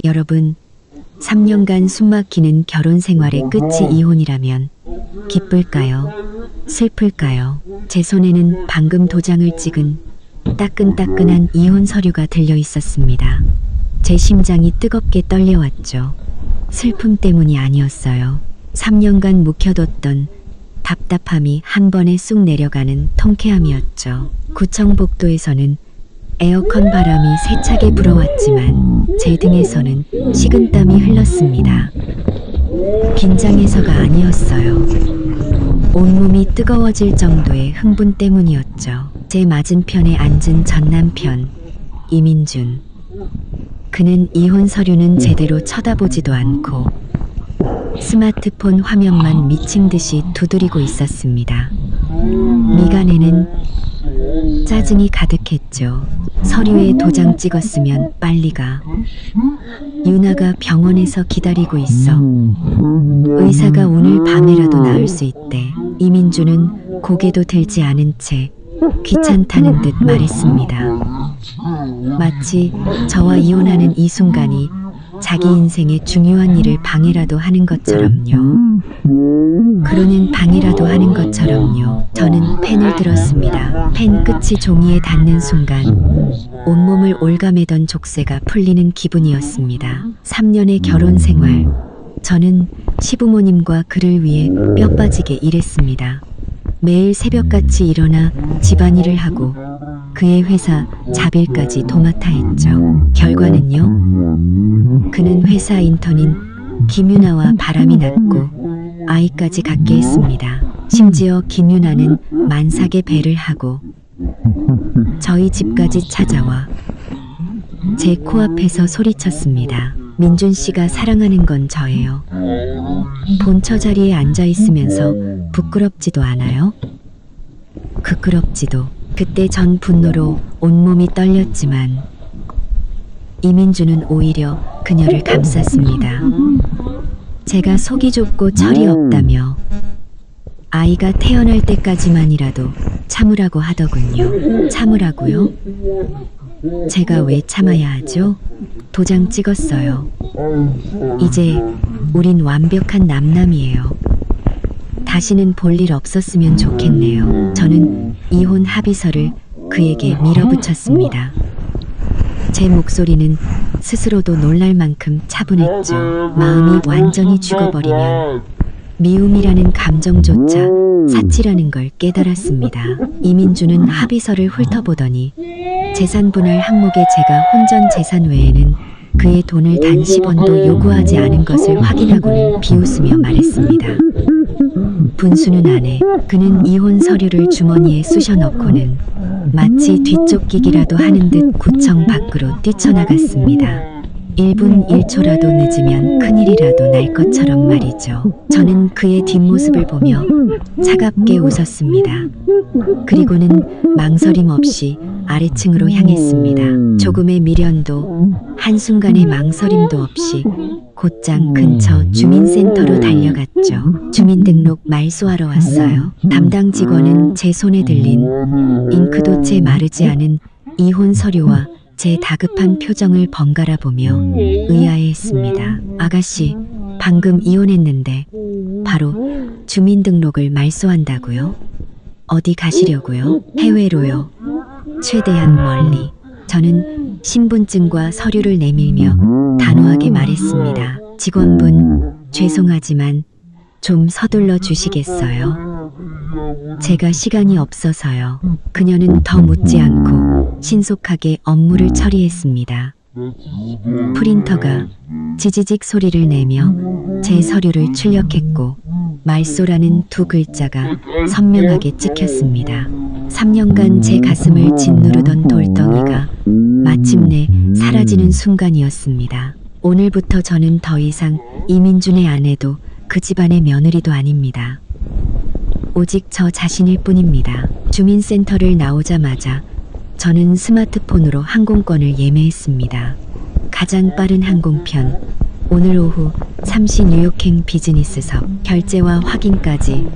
여러분, 3년간 숨막히는 결혼 생활의 끝이 이혼이라면 기쁠까요? 슬플까요? 제 손에는 방금 도장을 찍은 따끈따끈한 이혼 서류가 들려 있었습니다. 제 심장이 뜨겁게 떨려왔죠. 슬픔 때문이 아니었어요. 3년간 묵혀뒀던 답답함이 한 번에 쑥 내려가는 통쾌함이었죠. 구청 복도에서는 에어컨 바람이 세차게 불어왔지만 제 등에서는 식은땀이 흘렀습니다. 긴장해서가 아니었어요. 온몸이 뜨거워질 정도의 흥분 때문이었죠. 제 맞은편에 앉은 전 남편, 이민준. 그는 이혼 서류는 제대로 쳐다보지도 않고 스마트폰 화면만 미친 듯이 두드리고 있었습니다. 미간에는 짜증이 가득했죠. 서류에 도장 찍었으면 빨리 가. 유나가 병원에서 기다리고 있어. 의사가 오늘 밤에라도 나을 수 있대. 이민주는 고개도 들지 않은 채 귀찮다는 듯 말했습니다. 마치 저와 이혼하는 이 순간이 자기 인생의 중요한 일을 방해라도 하는 것처럼요. 그러는 방해라도 하는 것처럼요. 저는 펜을 들었습니다. 펜 끝이 종이에 닿는 순간 온몸을 올가매던 족쇄가 풀리는 기분이었습니다. 3년의 결혼 생활. 저는 시부모님과 그를 위해 뼈 빠지게 일했습니다. 매일 새벽같이 일어나 집안일을 하고 그의 회사 자빌까지 도맡아 했죠. 결과는요? 그는 회사 인턴인 김유나와 바람이 났고 아이까지 갖게 했습니다. 심지어 김유나는 만삭의 배를 하고 저희 집까지 찾아와 제 코앞에서 소리쳤습니다. 민준 씨가 사랑하는 건 저예요. 본처 자리에 앉아 있으면서 부끄럽지도 않아요? 부끄럽지도. 그때 전 분노로 온몸이 떨렸지만 이민주는 오히려 그녀를 감쌌습니다. 제가 속이 좁고 철이 없다며 아이가 태어날 때까지만이라도 참으라고 하더군요. 참으라고요? 제가 왜 참아야 하죠? 도장 찍었어요. 이제 우린 완벽한 남남이에요. 다시는 볼 일 없었으면 좋겠네요. 저는 이혼 합의서를 그에게 밀어붙였습니다. 제 목소리는 스스로도 놀랄 만큼 차분했죠. 마음이 완전히 죽어버리면 미움이라는 감정조차 사치라는 걸 깨달았습니다. 이민주는 합의서를 훑어보더니 재산 분할 항목에 제가 혼전 재산 외에는 그의 돈을 단 10원도 요구하지 않은 것을 확인하고는 비웃으며 말했습니다. 분수는 안 해. 그는 이혼 서류를 주머니에 쑤셔 넣고는 마치 뒤쫓기기라도 하는 듯 구청 밖으로 뛰쳐나갔습니다. 1분 1초라도 늦으면 큰일이라도 날 것처럼 말이죠. 저는 그의 뒷모습을 보며 차갑게 웃었습니다. 그리고는 망설임 없이 아래층으로 향했습니다. 조금의 미련도 한순간의 망설임도 없이 곧장 근처 주민센터로 달려갔죠. 주민등록 말소하러 왔어요. 담당 직원은 제 손에 들린 잉크도 채 마르지 않은 이혼 서류와 제 다급한 표정을 번갈아 보며 의아해했습니다. 아가씨, 방금 이혼했는데 바로 주민등록을 말소한다고요? 어디 가시려고요? 해외로요. 최대한 멀리. 저는 신분증과 서류를 내밀며 단호하게 말했습니다. 직원분, 죄송하지만 좀 서둘러 주시겠어요? 제가 시간이 없어서요. 그녀는 더 묻지 않고 신속하게 업무를 처리했습니다. 프린터가 지지직 소리를 내며 제 서류를 출력했고 말소라는 두 글자가 선명하게 찍혔습니다. 3년간 제 가슴을 짓누르던 돌덩이가 마침내 사라지는 순간이었습니다. 오늘부터 저는 더 이상 이민준의 아내도 그 집안의 며느리도 아닙니다. 오직 저 자신일 뿐입니다. 주민센터를 나오자마자 저는 스마트폰으로 항공권을 예매했습니다. 가장 빠른 항공편, 오늘 오후 3시 뉴욕행 비즈니스석, 결제와 확인까지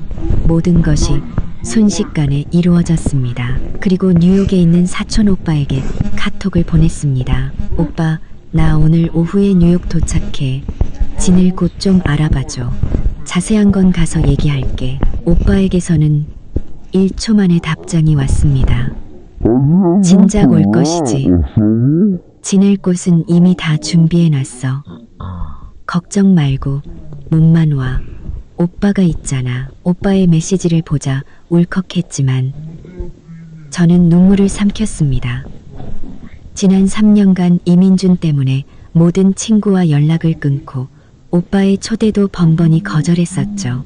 모든 것이 순식간에 이루어졌습니다. 그리고 뉴욕에 있는 사촌 오빠에게 카톡을 보냈습니다. 오빠, 나 오늘 오후에 뉴욕 도착해. 지낼 곳 좀 알아봐줘. 자세한 건 가서 얘기할게. 오빠에게서는 1초 만에 답장이 왔습니다. 진작 올 것이지. 지낼 곳은 이미 다 준비해놨어. 걱정 말고 몸만 와. 오빠가 있잖아. 오빠의 메시지를 보자 울컥했지만 저는 눈물을 삼켰습니다. 지난 3년간 이민준 때문에 모든 친구와 연락을 끊고 오빠의 초대도 번번이 거절했었죠.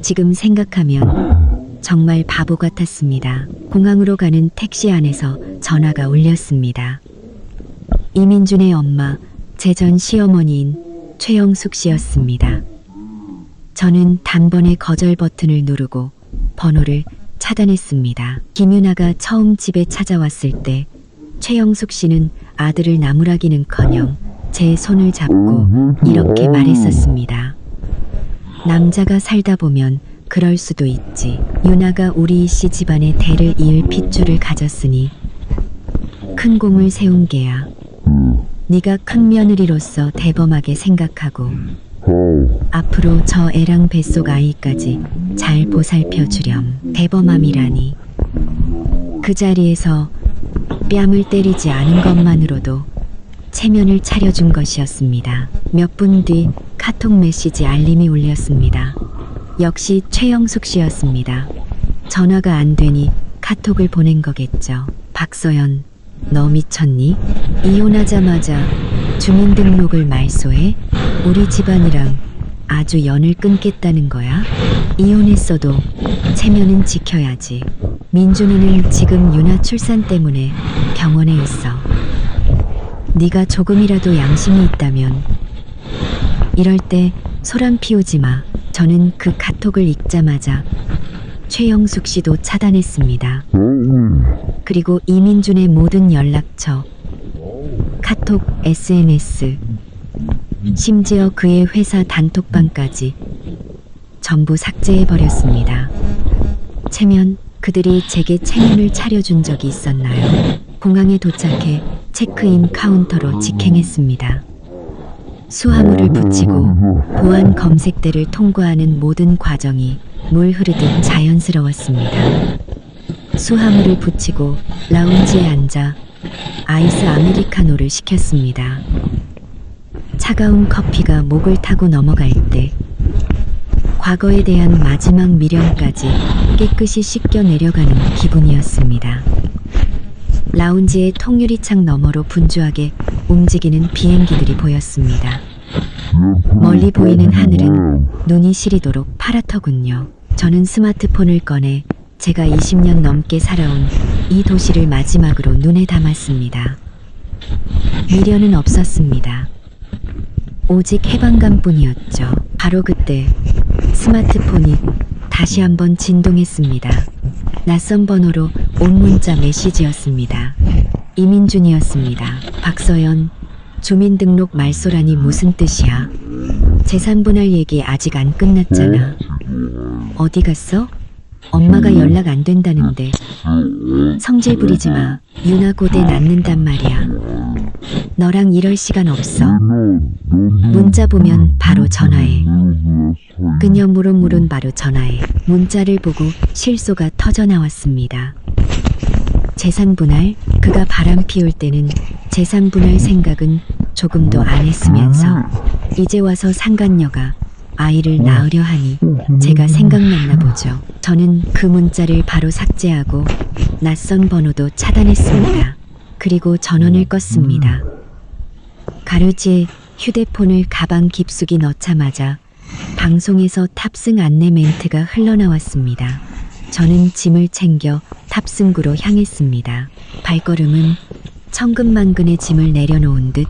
지금 생각하면 정말 바보 같았습니다. 공항으로 가는 택시 안에서 전화가 울렸습니다. 이민준의 엄마, 제 전 시어머니인 최영숙 씨였습니다. 저는 단번에 거절 버튼을 누르고 번호를 차단했습니다. 김윤아가 처음 집에 찾아왔을 때 최영숙 씨는 아들을 나무라기는커녕 제 손을 잡고 이렇게 말했었습니다. 남자가 살다 보면 그럴 수도 있지. 윤아가 우리 씨 집안의 대를 이을 핏줄을 가졌으니 큰 공을 세운 게야. 네가 큰 며느리로서 대범하게 생각하고 앞으로 저 애랑 뱃속 아이까지 잘 보살펴 주렴. 대범함이라니. 그 자리에서 뺨을 때리지 않은 것만으로도 체면을 차려준 것이었습니다. 몇 분 뒤 카톡 메시지 알림이 울렸습니다. 역시 최영숙 씨였습니다. 전화가 안 되니 카톡을 보낸 거겠죠. 박서연, 너 미쳤니? 이혼하자마자 주민등록을 말소해? 우리 집안이랑 아주 연을 끊겠다는 거야? 이혼했어도 체면은 지켜야지. 민준이는 지금 윤아 출산 때문에 병원에 있어. 네가 조금이라도 양심이 있다면 이럴 때 소란 피우지 마. 저는 그 카톡을 읽자마자 최영숙 씨도 차단했습니다. 그리고 이민준의 모든 연락처, 카톡, SMS, 심지어 그의 회사 단톡방까지 전부 삭제해버렸습니다. 체면, 그들이 제게 체면을 차려준 적이 있었나요? 공항에 도착해 체크인 카운터로 직행했습니다. 수화물을 붙이고 보안 검색대를 통과하는 모든 과정이 물 흐르듯 자연스러웠습니다. 수화물을 붙이고 라운지에 앉아 아이스 아메리카노를 시켰습니다. 차가운 커피가 목을 타고 넘어갈 때 과거에 대한 마지막 미련까지 깨끗이 씻겨 내려가는 기분이었습니다. 라운지의 통유리창 너머로 분주하게 움직이는 비행기들이 보였습니다. 멀리 보이는 하늘은 눈이 시리도록 파랗더군요. 저는 스마트폰을 꺼내 제가 20년 넘게 살아온 이 도시를 마지막으로 눈에 담았습니다. 미련은 없었습니다. 오직 해방감뿐이었죠. 바로 그때 스마트폰이 다시 한번 진동했습니다. 낯선 번호로 온 문자 메시지였습니다. 이민준이었습니다. 박서연, 주민등록 말소라니 무슨 뜻이야? 재산분할 얘기 아직 안 끝났잖아. 어디 갔어? 엄마가 연락 안 된다는데. 성질 부리지 마. 윤아 고대 낳는단 말이야. 너랑 이럴 시간 없어. 문자 보면 바로 전화해. 그녀 물은 바로 전화해. 문자를 보고 실소가 터져나왔습니다. 재산분할? 그가 바람 피울 때는 재산분할 생각은 조금도 안 했으면서 이제 와서 상간녀가 아이를 낳으려 하니 제가 생각났나 보죠. 저는 그 문자를 바로 삭제하고 낯선 번호도 차단했습니다. 그리고 전원을 껐습니다. 가로지에 휴대폰을 가방 깊숙이 넣자마자 방송에서 탑승 안내 멘트가 흘러나왔습니다. 저는 짐을 챙겨 탑승구로 향했습니다. 발걸음은 천근만근의 짐을 내려놓은 듯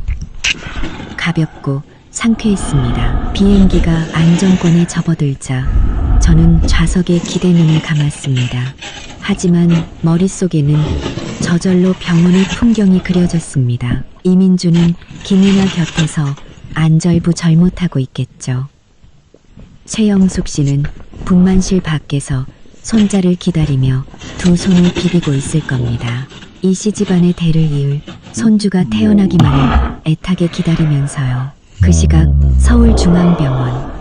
가볍고 상쾌했습니다. 비행기가 안정권에 접어들자 저는 좌석에 기대 눈을 감았습니다. 하지만 머릿속에는 저절로 병원의 풍경이 그려졌습니다. 이민준은 김윤아 곁에서 안절부절 못하고 있겠죠. 최영숙 씨는 분만실 밖에서 손자를 기다리며 두 손을 비비고 있을 겁니다. 이 씨 집안의 대를 이을 손주가 태어나기만을 애타게 기다리면서요. 그 시각 서울중앙병원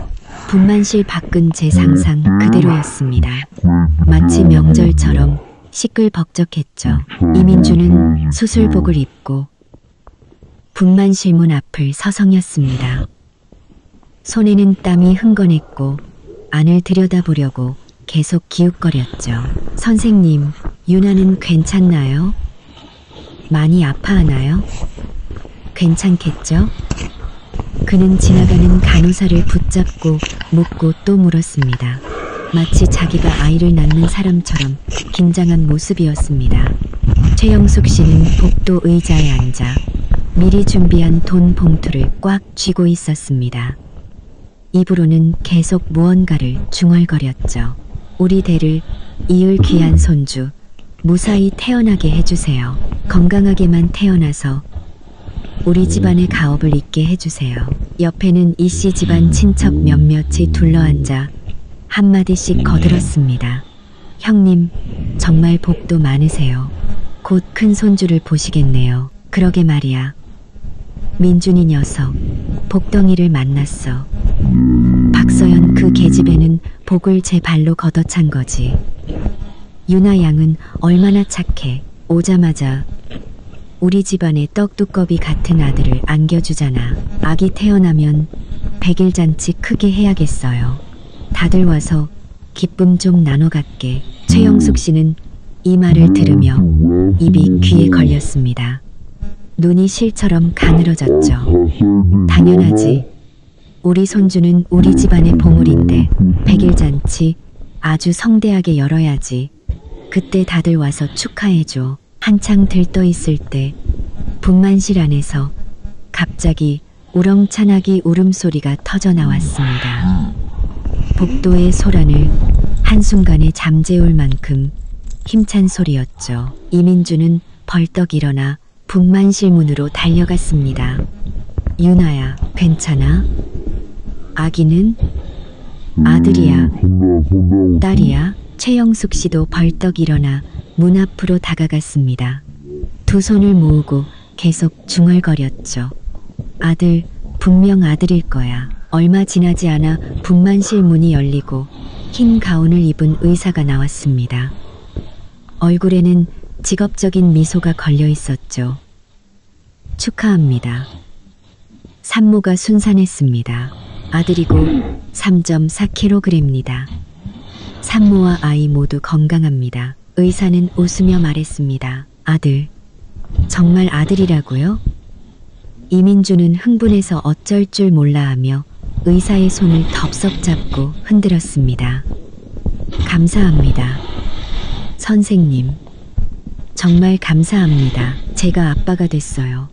분만실 밖은 제 상상 그대로였습니다. 마치 명절처럼 시끌벅적했죠. 이민주는 수술복을 입고 분만실 문 앞을 서성였습니다. 손에는 땀이 흥건했고 안을 들여다보려고 계속 기웃거렸죠. 선생님, 유나는 괜찮나요? 많이 아파하나요? 괜찮겠죠? 그는 지나가는 간호사를 붙잡고 묻고 또 물었습니다. 마치 자기가 아이를 낳는 사람처럼 긴장한 모습이었습니다. 최영숙 씨는 복도 의자에 앉아 미리 준비한 돈 봉투를 꽉 쥐고 있었습니다. 입으로는 계속 무언가를 중얼거렸죠. 우리 대를 이을 귀한 손주, 무사히 태어나게 해주세요. 건강하게만 태어나서 우리 집안의 가업을 잇게 해주세요. 옆에는 이씨 집안 친척 몇몇이 둘러앉아 한마디씩 거들었습니다. 형님, 정말 복도 많으세요. 곧 큰 손주를 보시겠네요. 그러게 말이야. 민준이 녀석, 복덩이를 만났어. 박서연 그 계집애는 복을 제 발로 걷어찬 거지. 유나 양은 얼마나 착해. 오자마자 우리 집안에 떡두꺼비 같은 아들을 안겨주잖아. 아기 태어나면 100일 잔치 크게 해야겠어요. 다들 와서 기쁨 좀 나눠 갖게. 최영숙 씨는 이 말을 들으며 입이 귀에 걸렸습니다. 눈이 실처럼 가늘어졌죠. 당연하지. 우리 손주는 우리 집안의 보물인데 100일 잔치 아주 성대하게 열어야지. 그때 다들 와서 축하해줘. 한창 들떠있을 때 분만실 안에서 갑자기 우렁찬하기 울음소리가 터져 나왔습니다. 복도의 소란을 한순간에 잠재울 만큼 힘찬 소리였죠. 이민주는 벌떡 일어나 분만실 문으로 달려갔습니다. 유나야, 괜찮아? 아기는? 아들이야? 딸이야? 최영숙 씨도 벌떡 일어나 문 앞으로 다가갔습니다. 두 손을 모으고 계속 중얼거렸죠. 아들, 분명 아들일 거야. 얼마 지나지 않아 분만실 문이 열리고 흰 가운을 입은 의사가 나왔습니다. 얼굴에는 직업적인 미소가 걸려 있었죠. 축하합니다. 산모가 순산했습니다. 아들이고 3.4kg입니다. 산모와 아이 모두 건강합니다. 의사는 웃으며 말했습니다. 아들, 정말 아들이라고요? 이민주는 흥분해서 어쩔 줄 몰라 하며 의사의 손을 덥석 잡고 흔들었습니다. 감사합니다. 선생님, 정말 감사합니다. 제가 아빠가 됐어요.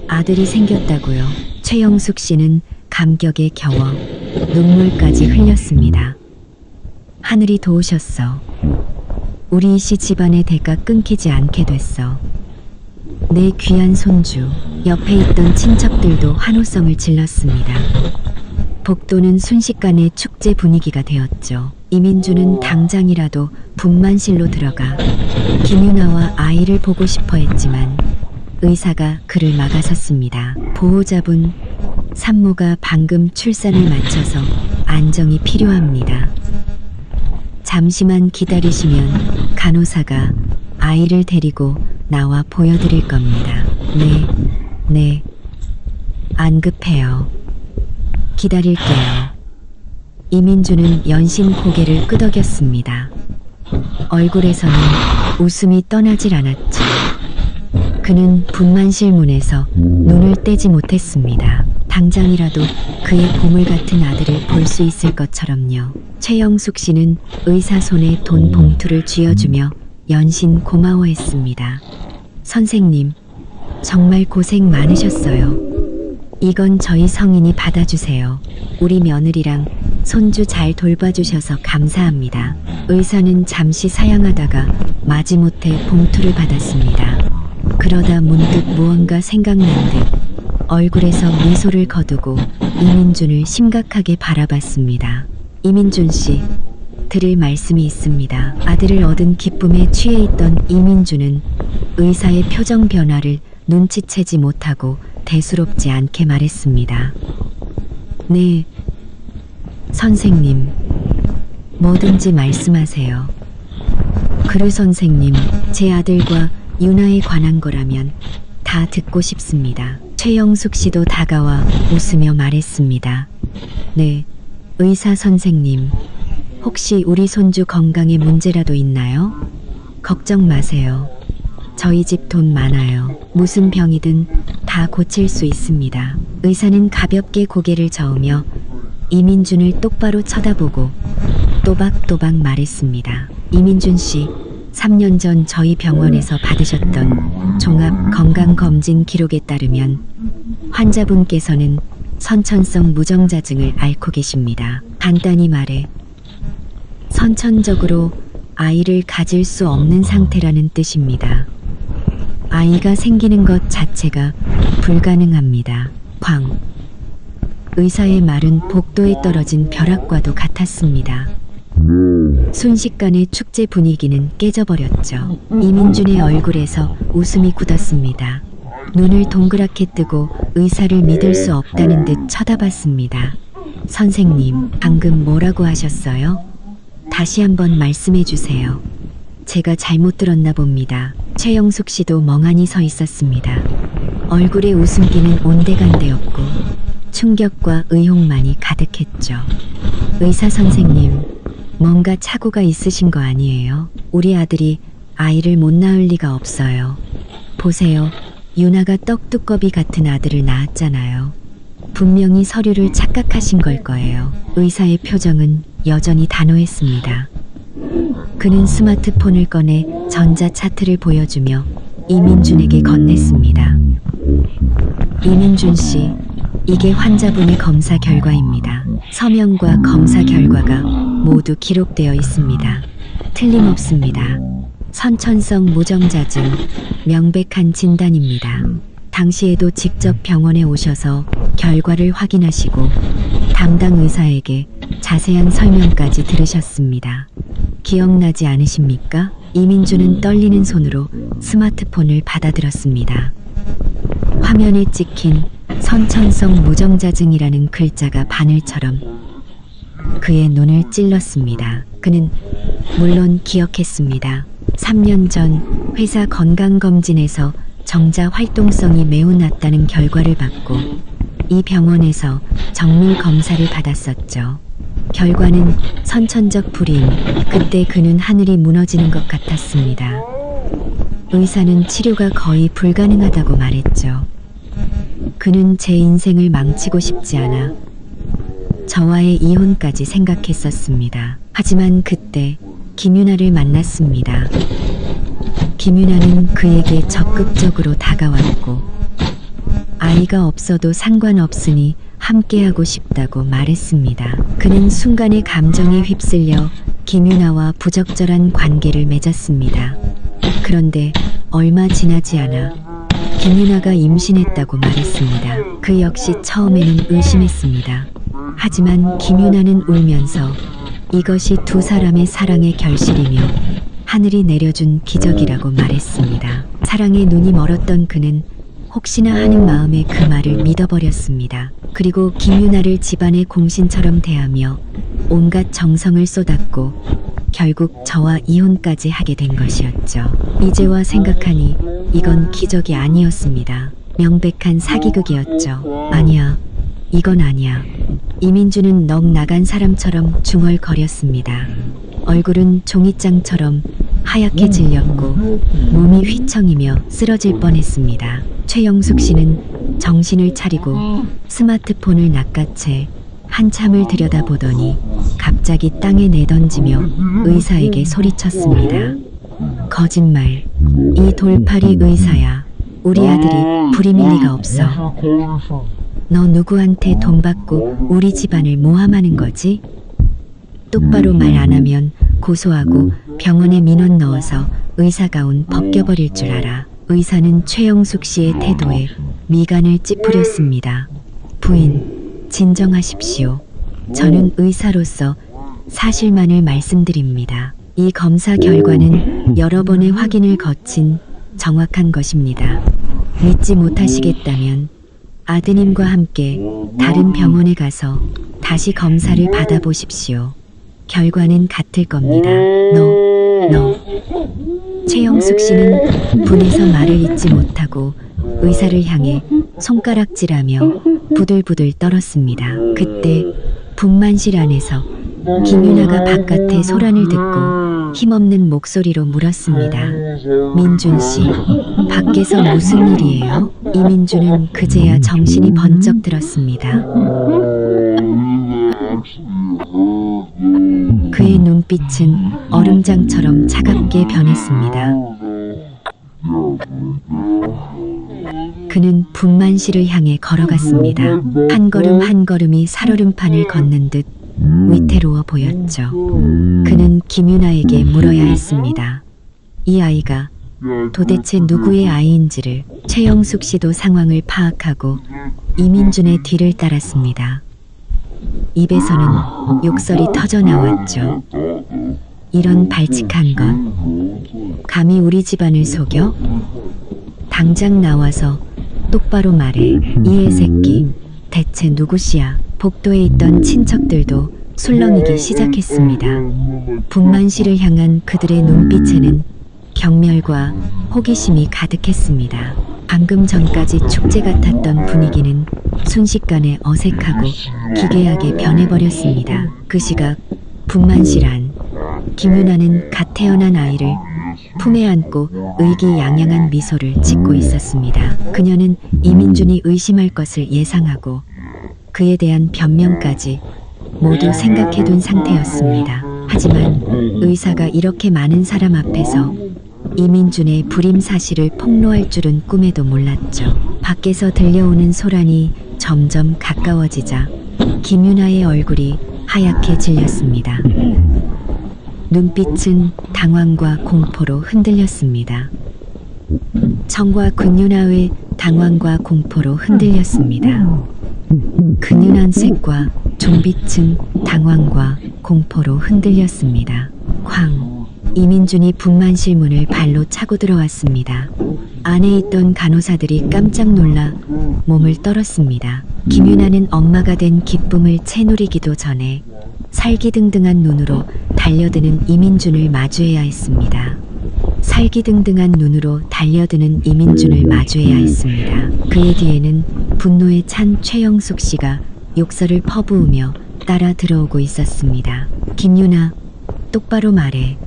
아들이 생겼다고요. 최영숙 씨는 감격에 겨워 눈물까지 흘렸습니다. 하늘이 도우셨어. 우리 씨 집안의 대가 끊기지 않게 됐어. 내 귀한 손주. 옆에 있던 친척들도 환호성을 질렀습니다. 복도는 순식간에 축제 분위기가 되었죠. 이민주는 당장이라도 분만실로 들어가 김유나와 아이를 보고 싶어 했지만 의사가 그를 막아섰습니다. 보호자분, 산모가 방금 출산을 마쳐서 안정이 필요합니다. 잠시만 기다리시면 간호사가 아이를 데리고 나와 보여드릴 겁니다. 네. 안 급해요. 기다릴게요. 이민주는 연신 고개를 끄덕였습니다. 얼굴에서는 웃음이 떠나질 않았죠. 그는 분만실 문에서 눈을 떼지 못했습니다. 당장이라도 그의 보물 같은 아들을 볼 수 있을 것처럼요. 최영숙 씨는 의사 손에 돈 봉투를 쥐어주며 연신 고마워했습니다. 선생님, 정말 고생 많으셨어요. 이건 저희 성인이 받아주세요. 우리 며느리랑 손주 잘 돌봐주셔서 감사합니다. 의사는 잠시 사양하다가 마지못해 봉투를 받았습니다. 그러다 문득 무언가 생각난 듯 얼굴에서 미소를 거두고 이민준을 심각하게 바라봤습니다. 이민준 씨, 드릴 말씀이 있습니다. 아들을 얻은 기쁨에 취해 있던 이민준은 의사의 표정 변화를 눈치채지 못하고 대수롭지 않게 말했습니다. 네, 선생님. 뭐든지 말씀하세요. 그래 선생님, 제 아들과 유나에 관한 거라면 다 듣고 싶습니다. 최영숙 씨도 다가와 웃으며 말했습니다. 네, 의사 선생님. 혹시 우리 손주 건강에 문제라도 있나요? 걱정 마세요. 저희 집 돈 많아요. 무슨 병이든 다 고칠 수 있습니다. 의사는 가볍게 고개를 저으며 이민준을 똑바로 쳐다보고 또박또박 말했습니다. 이민준 씨, 3년 전 저희 병원에서 받으셨던 종합 건강검진 기록에 따르면 환자분께서는 선천성 무정자증을 앓고 계십니다. 간단히 말해 선천적으로 아이를 가질 수 없는 상태라는 뜻입니다. 아이가 생기는 것 자체가 불가능합니다. 광. 의사의 말은 복도에 떨어진 벼락과도 같았습니다. 순식간에 축제 분위기는 깨져버렸죠. 이민준의 얼굴에서 웃음이 굳었습니다. 눈을 동그랗게 뜨고 의사를 믿을 수 없다는 듯 쳐다봤습니다. 선생님, 방금 뭐라고 하셨어요? 다시 한번 말씀해 주세요. 제가 잘못 들었나 봅니다. 최영숙 씨도 멍하니 서 있었습니다. 얼굴에 웃음기는 온데간데였고 충격과 의혹만이 가득했죠. 의사 선생님, 뭔가 착오가 있으신 거 아니에요? 우리 아들이 아이를 못 낳을 리가 없어요. 보세요. 유나가 떡두꺼비 같은 아들을 낳았잖아요. 분명히 서류를 착각하신 걸 거예요. 의사의 표정은 여전히 단호했습니다. 그는 스마트폰을 꺼내 전자 차트를 보여주며 이민준에게 건넸습니다. 이민준 씨, 이게 환자분의 검사 결과입니다. 서명과 검사 결과가 모두 기록되어 있습니다. 틀림없습니다. 선천성 무정자증, 명백한 진단입니다. 당시에도 직접 병원에 오셔서 결과를 확인하시고 담당 의사에게 자세한 설명까지 들으셨습니다. 기억나지 않으십니까? 이민준은 떨리는 손으로 스마트폰을 받아들었습니다. 화면에 찍힌 선천성 무정자증이라는 글자가 바늘처럼 그의 눈을 찔렀습니다. 그는 물론 기억했습니다. 3년 전 회사 건강검진에서 정자 활동성이 매우 낮다는 결과를 받고 이 병원에서 정밀 검사를 받았었죠. 결과는 선천적 불임. 그때 그는 하늘이 무너지는 것 같았습니다. 의사는 치료가 거의 불가능하다고 말했죠. 그는 제 인생을 망치고 싶지 않아 저와의 이혼까지 생각했었습니다. 하지만 그때 김유나를 만났습니다. 김유나는 그에게 적극적으로 다가왔고 아이가 없어도 상관없으니 함께하고 싶다고 말했습니다. 그는 순간의 감정에 휩쓸려 김유나와 부적절한 관계를 맺었습니다. 그런데 얼마 지나지 않아 김유나가 임신했다고 말했습니다. 그 역시 처음에는 의심했습니다. 하지만 김유나는 울면서 이것이 두 사람의 사랑의 결실이며 하늘이 내려준 기적이라고 말했습니다. 사랑에 눈이 멀었던 그는 혹시나 하는 마음에 그 말을 믿어버렸습니다. 그리고 김유나를 집안의 공신처럼 대하며 온갖 정성을 쏟았고 결국 저와 이혼까지 하게 된 것이었죠. 이제와 생각하니 이건 기적이 아니었습니다. 명백한 사기극이었죠. 아니야, 이건 아니야. 이민준은 넋 나간 사람처럼 중얼거렸습니다. 얼굴은 종이장처럼 하얗게 질렸고 몸이 휘청이며 쓰러질 뻔했습니다. 최영숙 씨는 정신을 차리고 스마트폰을 낚아채 한참을 들여다보더니 갑자기 땅에 내던지며 의사에게 소리쳤습니다. 거짓말. 이 돌팔이 의사야. 우리 아들이 불임일 리가 없어. 너 누구한테 돈 받고 우리 집안을 모함하는 거지? 똑바로 말 안 하면 고소하고 병원에 민원 넣어서 의사가운 벗겨버릴 줄 알아. 의사는 최영숙 씨의 태도에 미간을 찌푸렸습니다. 부인, 진정하십시오. 저는 의사로서 사실만을 말씀드립니다. 이 검사 결과는 여러 번의 확인을 거친 정확한 것입니다. 믿지 못하시겠다면 아드님과 함께 다른 병원에 가서 다시 검사를 받아보십시오. 결과는 같을 겁니다. 너. 최영숙 씨는 분해서 말을 잇지 못하고 의사를 향해 손가락질하며 부들부들 떨었습니다. 그때 분만실 안에서 김윤아가 바깥의 소란을 듣고 힘없는 목소리로 물었습니다. 민준 씨, 밖에서 무슨 일이에요? 이민준은 그제야 정신이 번쩍 들었습니다. 그의 눈빛은 얼음장처럼 차갑게 변했습니다. 그는 분만실을 향해 걸어갔습니다. 한 걸음 한 걸음이 살얼음판을 걷는 듯 위태로워 보였죠. 그는 김윤아에게 물어야 했습니다. 이 아이가 도대체 누구의 아이인지를. 최영숙 씨도 상황을 파악하고 이민준의 뒤를 따랐습니다. 입에서는 욕설이 터져 나왔죠. 이런 발칙한 것, 감히 우리 집안을 속여? 당장 나와서 똑바로 말해. 이 애새끼 대체 누구시야? 복도에 있던 친척들도 술렁이기 시작했습니다. 분만실을 향한 그들의 눈빛에는 경멸과 호기심이 가득했습니다. 방금 전까지 축제 같았던 분위기는 순식간에 어색하고 기괴하게 변해버렸습니다. 그 시각 분만실 안, 김윤아는 갓 태어난 아이를 품에 안고 의기양양한 미소를 짓고 있었습니다. 그녀는 이민준이 의심할 것을 예상하고 그에 대한 변명까지 모두 생각해둔 상태였습니다. 하지만 의사가 이렇게 많은 사람 앞에서 이민준의 불임 사실을 폭로할 줄은 꿈에도 몰랐죠. 밖에서 들려오는 소란이 점점 가까워지자 김윤아의 얼굴이 하얗게 질렸습니다. 눈빛은 당황과 공포로 흔들렸습니다. 청과 근윤아의 당황과 공포로 흔들렸습니다. 근윤한 색과 좀비층 당황과 공포로 흔들렸습니다. 쾅! 이민준이 분만실 문을 발로 차고 들어왔습니다. 안에 있던 간호사들이 깜짝 놀라 몸을 떨었습니다. 김윤아는 엄마가 된 기쁨을 채누리기도 전에 살기등등한 눈으로 달려드는 이민준을 마주해야 했습니다. 살기등등한 눈으로 달려드는 이민준을 마주해야 했습니다. 그의 뒤에는 분노에 찬 최영숙 씨가 욕설을 퍼부으며 따라 들어오고 있었습니다. 김윤아, 똑바로 말해.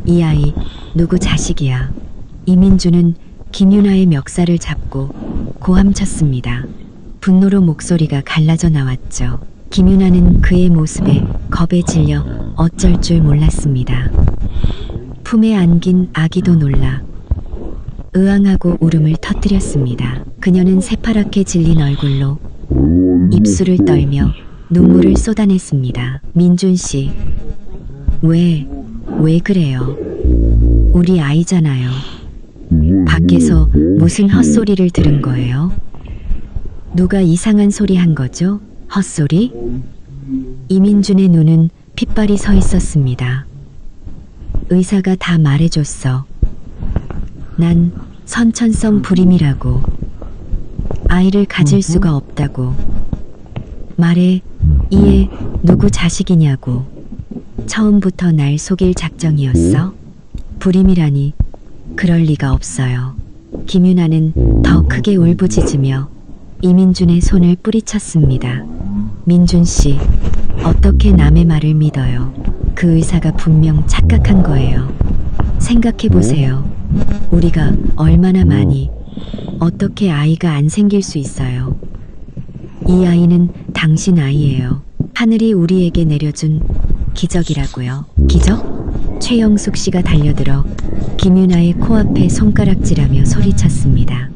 이 아이 누구 자식이야? 이민준은 김윤아의 멱살을 잡고 고함쳤습니다. 분노로 목소리가 갈라져 나왔죠. 김윤아는 그의 모습에 겁에 질려 어쩔 줄 몰랐습니다. 품에 안긴 아기도 놀라 으앙하고 울음을 터뜨렸습니다. 그녀는 새파랗게 질린 얼굴로 입술을 떨며 눈물을 쏟아냈습니다. 민준 씨, 왜 그래요? 우리 아이잖아요. 밖에서 무슨 헛소리를 들은 거예요? 누가 이상한 소리 한 거죠? 헛소리? 이민준의 눈은 핏발이 서 있었습니다. 의사가 다 말해줬어. 난 선천성 불임이라고. 아이를 가질 수가 없다고. 말해, 이애 누구 자식이냐고. 처음부터 날 속일 작정이었어? 불임이라니 그럴 리가 없어요. 김윤아는 더 크게 울부짖으며 이민준의 손을 뿌리쳤습니다. 민준 씨, 어떻게 남의 말을 믿어요? 그 의사가 분명 착각한 거예요. 생각해보세요. 우리가 얼마나 많이, 어떻게 아이가 안 생길 수 있어요? 이 아이는 당신 아이예요. 하늘이 우리에게 내려준 기적이라고요. 기적? 최영숙 씨가 달려들어 김윤아의 코앞에 손가락질하며 소리쳤습니다.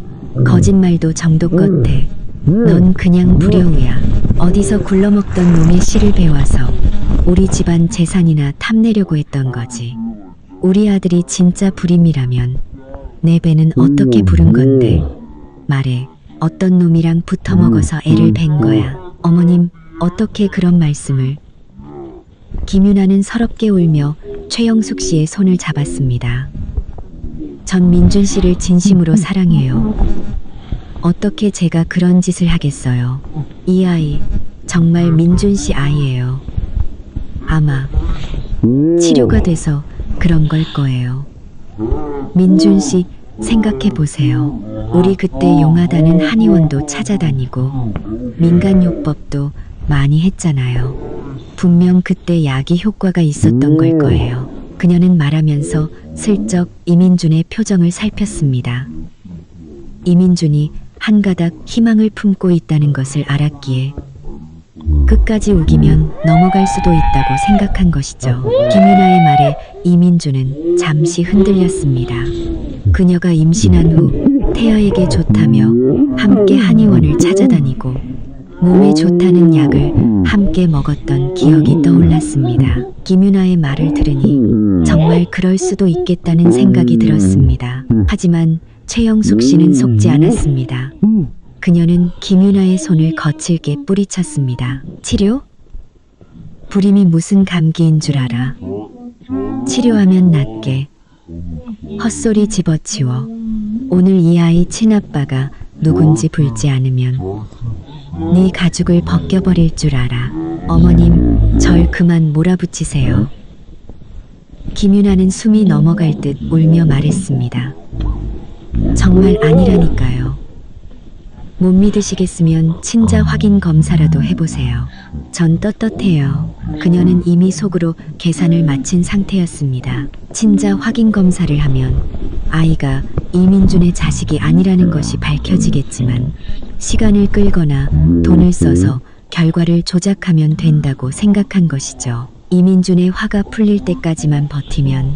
거짓말도 정도껏 해. 넌 그냥 불효우야. 어디서 굴러먹던 놈의 씨를 배워서 우리 집안 재산이나 탐내려고 했던 거지. 우리 아들이 진짜 불임이라면 내 배는 어떻게 부른 건데. 말해, 어떤 놈이랑 붙어먹어서 애를 뵌 거야. 어머님, 어떻게 그런 말씀을. 김윤아는 서럽게 울며 최영숙 씨의 손을 잡았습니다. 전 민준 씨를 진심으로 사랑해요. 어떻게 제가 그런 짓을 하겠어요. 이 아이 정말 민준 씨 아이예요. 아마 치료가 돼서 그런 걸 거예요. 민준 씨 생각해 보세요. 우리 그때 용하다는 한의원도 찾아다니고 민간요법도 많이 했잖아요. 분명 그때 약이 효과가 있었던 걸 거예요. 그녀는 말하면서 슬쩍 이민준의 표정을 살폈습니다. 이민준이 한 가닥 희망을 품고 있다는 것을 알았기에 끝까지 우기면 넘어갈 수도 있다고 생각한 것이죠. 김윤아의 말에 이민준은 잠시 흔들렸습니다. 그녀가 임신한 후 태아에게 좋다며 함께 한의원을 찾아다니고 몸에 좋다는 약을 함께 먹었던 기억이 떠올랐습니다. 김윤아의 말을 들으니 정말 그럴 수도 있겠다는 생각이 들었습니다. 하지만 최영숙 씨는 속지 않았습니다. 그녀는 김윤아의 손을 거칠게 뿌리쳤습니다. 치료? 불임이 무슨 감기인 줄 알아. 치료하면 낫게. 헛소리 집어치워. 오늘 이 아이 친아빠가 누군지 불지 않으면 네 가죽을 벗겨버릴 줄 알아. 어머님, 절 그만 몰아붙이세요. 김윤아는 숨이 넘어갈 듯 울며 말했습니다. 정말 아니라니까요. 못 믿으시겠으면 친자 확인 검사라도 해보세요. 전 떳떳해요. 그녀는 이미 속으로 계산을 마친 상태였습니다. 친자 확인 검사를 하면 아이가 이민준의 자식이 아니라는 것이 밝혀지겠지만 시간을 끌거나 돈을 써서 결과를 조작하면 된다고 생각한 것이죠. 이민준의 화가 풀릴 때까지만 버티면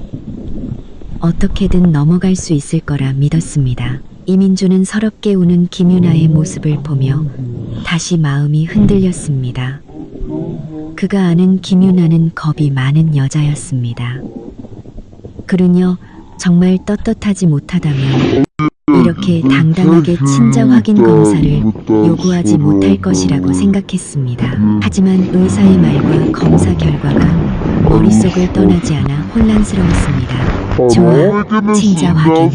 어떻게든 넘어갈 수 있을 거라 믿었습니다. 이민준은 서럽게 우는 김윤아의 모습을 보며 다시 마음이 흔들렸습니다. 그가 아는 김윤아는 겁이 많은 여자였습니다. 그러녀 정말 떳떳하지 못하다면 이렇게 당당하게 친자 확인 검사를 요구하지 못할 것이라고 생각했습니다. 하지만 의사의 말과 검사 결과가 머릿속을 떠나지 않아 혼란스러웠습니다. 좋아, 친자 확인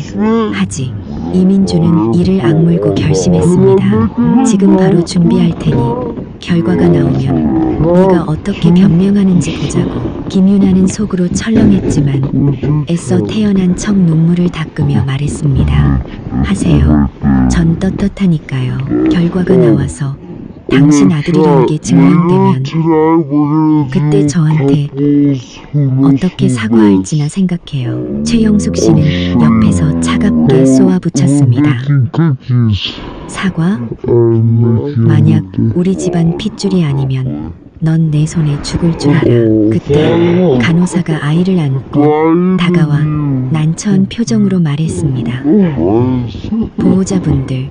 하지. 이민준은 이를 악물고 결심했습니다. 지금 바로 준비할 테니 결과가 나오면 네가 어떻게 변명하는지 보자고. 김윤아는 속으로 철렁했지만 애써 태어난 척 눈물을 닦으며 말했습니다. 하세요. 전 떳떳하니까요. 결과가 나와서 당신 아들이란 게 증명되면 그때 저한테 어떻게 사과할지나 생각해요. 최영숙 씨는 옆에서 차갑게 쏘아붙였습니다. 사과? 만약 우리 집안 핏줄이 아니면 넌 내 손에 죽을 줄 알아. 그때 간호사가 아이를 안고 다가와 난처한 표정으로 말했습니다. 보호자분들,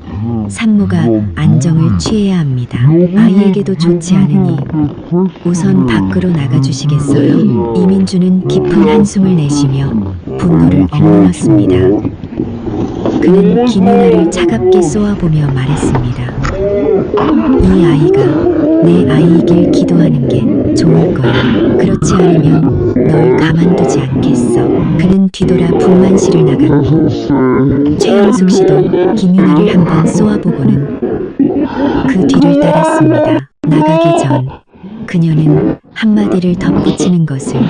산모가 안정을 취해야 합니다. 아이에게도 좋지 않으니 우선 밖으로 나가주시겠어요? 이민준은 깊은 한숨을 내쉬며 분노를 억눌렀습니다. 그는 김윤아를 차갑게 쏘아보며 말했습니다. 이 아이가 내 아이이길 기도하는 게 좋을 거야. 그렇지 않으면 널 가만두지 않겠어. 그는 뒤돌아 분만실을 나갔고 최영숙 씨도 김윤아를 한번 쏘아보고는 그 뒤를 따랐습니다. 나가기 전 그녀는 한마디를 덧붙이는 것을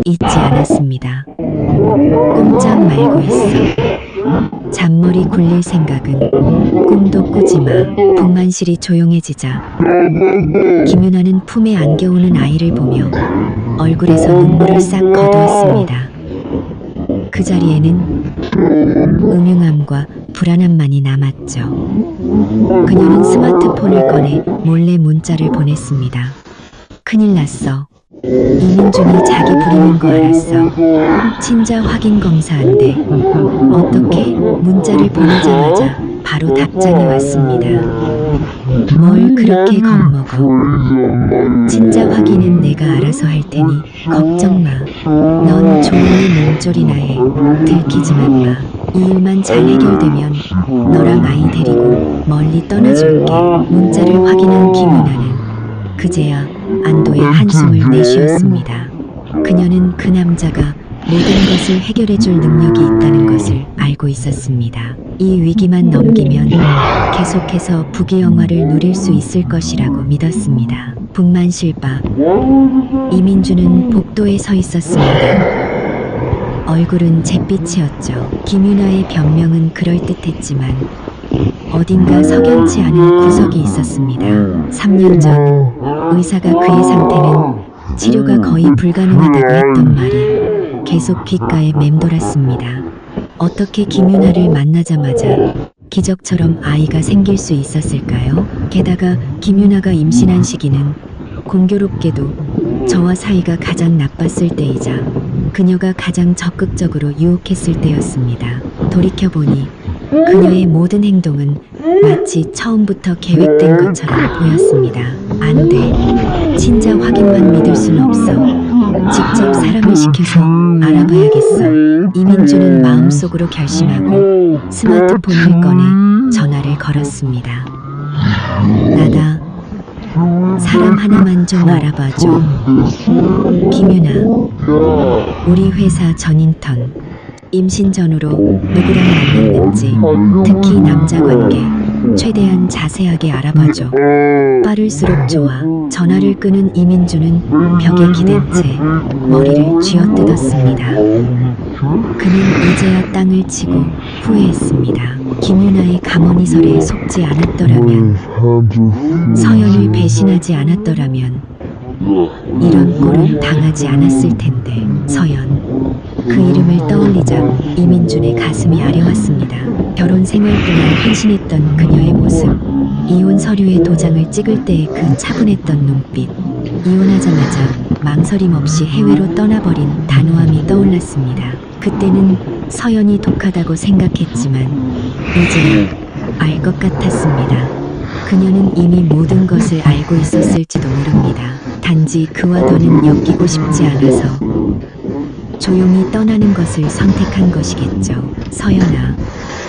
잊지 않았습니다. 꼼짝 말고 있어. 잔머리 굴릴 생각은 꿈도 꾸지 마. 분만실이 조용해지자 김윤아는 품에 안겨오는 아이를 보며 얼굴에서 눈물을 싹 거두었습니다. 그 자리에는 음흉함과 불안함만이 남았죠. 그녀는 스마트폰을 꺼내 몰래 문자를 보냈습니다. 큰일 났어. 이민준이 자기 부리는 거 알았어. 친자 확인 검사한대. 어떻게? 문자를 보내자마자 바로 답장이 왔습니다. 뭘 그렇게 겁먹어. 친자 확인은 내가 알아서 할 테니 걱정 마. 넌 조용히 몸조리나 해. 들키지만 마. 이 일만 잘 해결되면 너랑 아이 데리고 멀리 떠나줄게. 문자를 확인한 김윤아는 그제야 안도의 한숨을 내쉬었습니다. 그녀는 그 남자가 모든 것을 해결해줄 능력이 있다는 것을 알고 있었습니다. 이 위기만 넘기면 계속해서 부귀영화를 누릴 수 있을 것이라고 믿었습니다. 북만실바 이민주는 복도에 서 있었습니다. 얼굴은 잿빛이었죠. 김윤아의 변명은 그럴듯했지만 어딘가 석연치 않은 구석이 있었습니다. 3년 전 의사가 그의 상태는 치료가 거의 불가능하다고 했던 말이 계속 귓가에 맴돌았습니다. 어떻게 김윤아를 만나자마자 기적처럼 아이가 생길 수 있었을까요? 게다가 김윤아가 임신한 시기는 공교롭게도 저와 사이가 가장 나빴을 때이자 그녀가 가장 적극적으로 유혹했을 때였습니다. 돌이켜보니 그녀의 모든 행동은 마치 처음부터 계획된 것처럼 보였습니다. 안 돼. 친자 확인만 믿을 순 없어. 직접 사람을 시켜서 알아봐야겠어. 이민주는 마음속으로 결심하고 스마트폰을 꺼내 전화를 걸었습니다. 나다. 사람 하나만 좀 알아봐줘. 김윤아. 우리 회사 전 인턴. 임신 전후로 누구랑 만났는지, 특히 남자 관계 최대한 자세하게 알아봐줘. 빠를수록 좋아. 전화를 끄는 이민주는 벽에 기댄 채 머리를 쥐어뜯었습니다. 그는 이제야 땅을 치고 후회했습니다. 김윤아의 가머니설에 속지 않았더라면, 서연을 배신하지 않았더라면 이런 꼴은 당하지 않았을 텐데. 서연. 그 이름을 떠올리자 이민준의 가슴이 아려왔습니다. 결혼 생활 동안 헌신했던 그녀의 모습, 이혼 서류에 도장을 찍을 때의 그 차분했던 눈빛, 이혼하자마자 망설임 없이 해외로 떠나버린 단호함이 떠올랐습니다. 그때는 서연이 독하다고 생각했지만 이제 알 것 같았습니다. 그녀는 이미 모든 것을 알고 있었을지도 모릅니다. 단지 그와 더는 엮이고 싶지 않아서 조용히 떠나는 것을 선택한 것이겠죠. 서연아.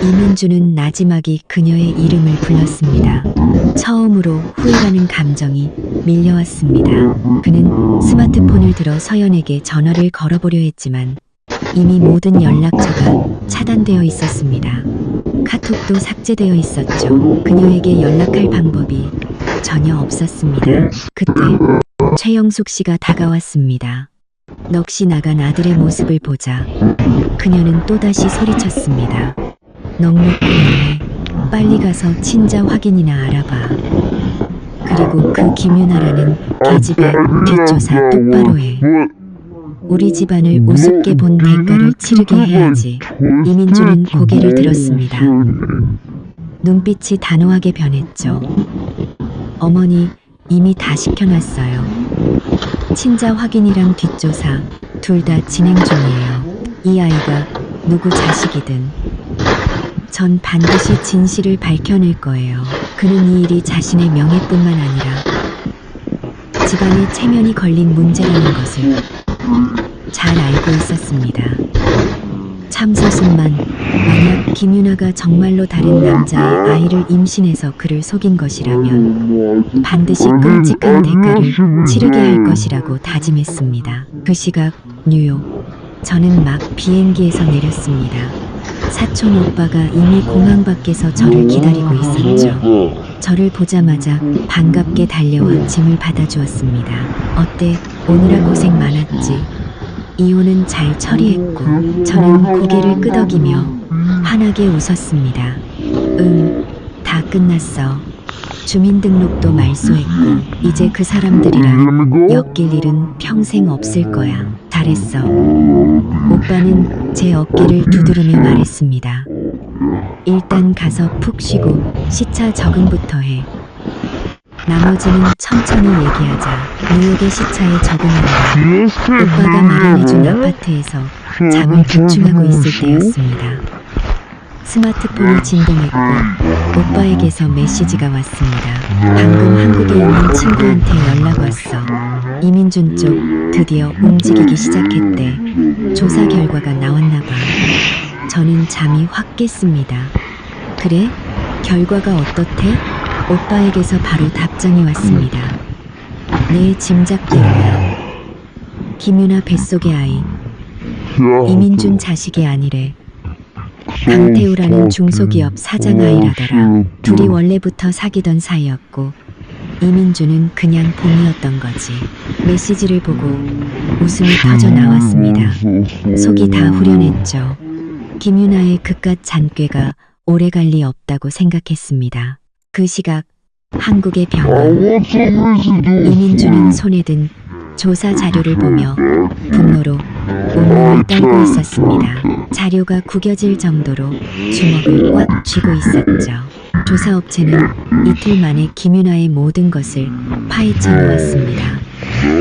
이민주는 나지막이 그녀의 이름을 불렀습니다. 처음으로 후회라는 감정이 밀려왔습니다. 그는 스마트폰을 들어 서연에게 전화를 걸어보려 했지만 이미 모든 연락처가 차단되어 있었습니다. 카톡도 삭제되어 있었죠. 그녀에게 연락할 방법이 전혀 없었습니다. 그때 최영숙 씨가 다가왔습니다. 넋이 나간 아들의 모습을 보자 그녀는 또다시 소리쳤습니다. 넉넉히 해. 빨리 가서 친자 확인이나 알아봐. 그리고 그 김윤아라는 계집애 뒷조사 똑바로 해. 우리 집안을 우습게 본 대가를 치르게 해야지. 이민주는 고개를 들었습니다. 눈빛이 단호하게 변했죠. 어머니, 이미 다 시켜놨어요. 친자 확인이랑 뒷조사 둘 다 진행 중이에요. 이 아이가 누구 자식이든 전 반드시 진실을 밝혀낼 거예요. 그는 이 일이 자신의 명예뿐만 아니라 집안의 체면이 걸린 문제라는 것을 잘 알고 있었습니다. 참사순만 만약 김윤아가 정말로 다른 남자의 아이를 임신해서 그를 속인 것이라면 반드시 끔찍한 대가를 치르게 할 것이라고 다짐했습니다. 그 시각 뉴욕. 저는 막 비행기에서 내렸습니다. 사촌 오빠가 이미 공항 밖에서 저를 기다리고 있었죠. 저를 보자마자 반갑게 달려와 짐을 받아주었습니다. 어때? 오느라 고생 많았지? 이혼은 잘 처리했고. 저는 고개를 끄덕이며 환하게 웃었습니다. 다 끝났어. 주민등록도 말소했고 이제 그 사람들이랑 엮일 일은 평생 없을 거야. 잘했어. 오빠는 제 어깨를 두드리며 말했습니다. 일단 가서 푹 쉬고 시차 적응부터 해. 나머지는 천천히 얘기하자. 뉴욕의 시차에 적응하느라 오빠가 마련해준 아파트에서 잠을 대충하고 있을 때였습니다. 스마트폰이 진동했고 오빠에게서 메시지가 왔습니다. 방금 한국에 있는 친구한테 연락 왔어. 이민준 쪽 드디어 움직이기 시작했대. 조사 결과가 나왔나 봐. 저는 잠이 확 깼습니다. 그래? 결과가 어떻대? 오빠에게서 바로 답장이 왔습니다. 내 짐작대로야. 김윤아 뱃속의 아이 이민준 자식이 아니래. 강태우라는 중소기업 사장 아이라더라. 둘이 원래부터 사귀던 사이였고 이민준은 그냥 봄이었던 거지. 메시지를 보고 웃음이 터져 나왔습니다. 속이 다 후련했죠. 김유나의 그깟 잔꾀가 오래갈 리 없다고 생각했습니다. 그 시각 한국의 병원. 이민준은 손에 든 조사 자료를 보며 분노로 온몸을 떨고 있었습니다. 자료가 구겨질 정도로 주먹을 꽉 쥐고 있었죠. 조사업체는 이틀 만에 김유나의 모든 것을 파헤쳐 놓았습니다.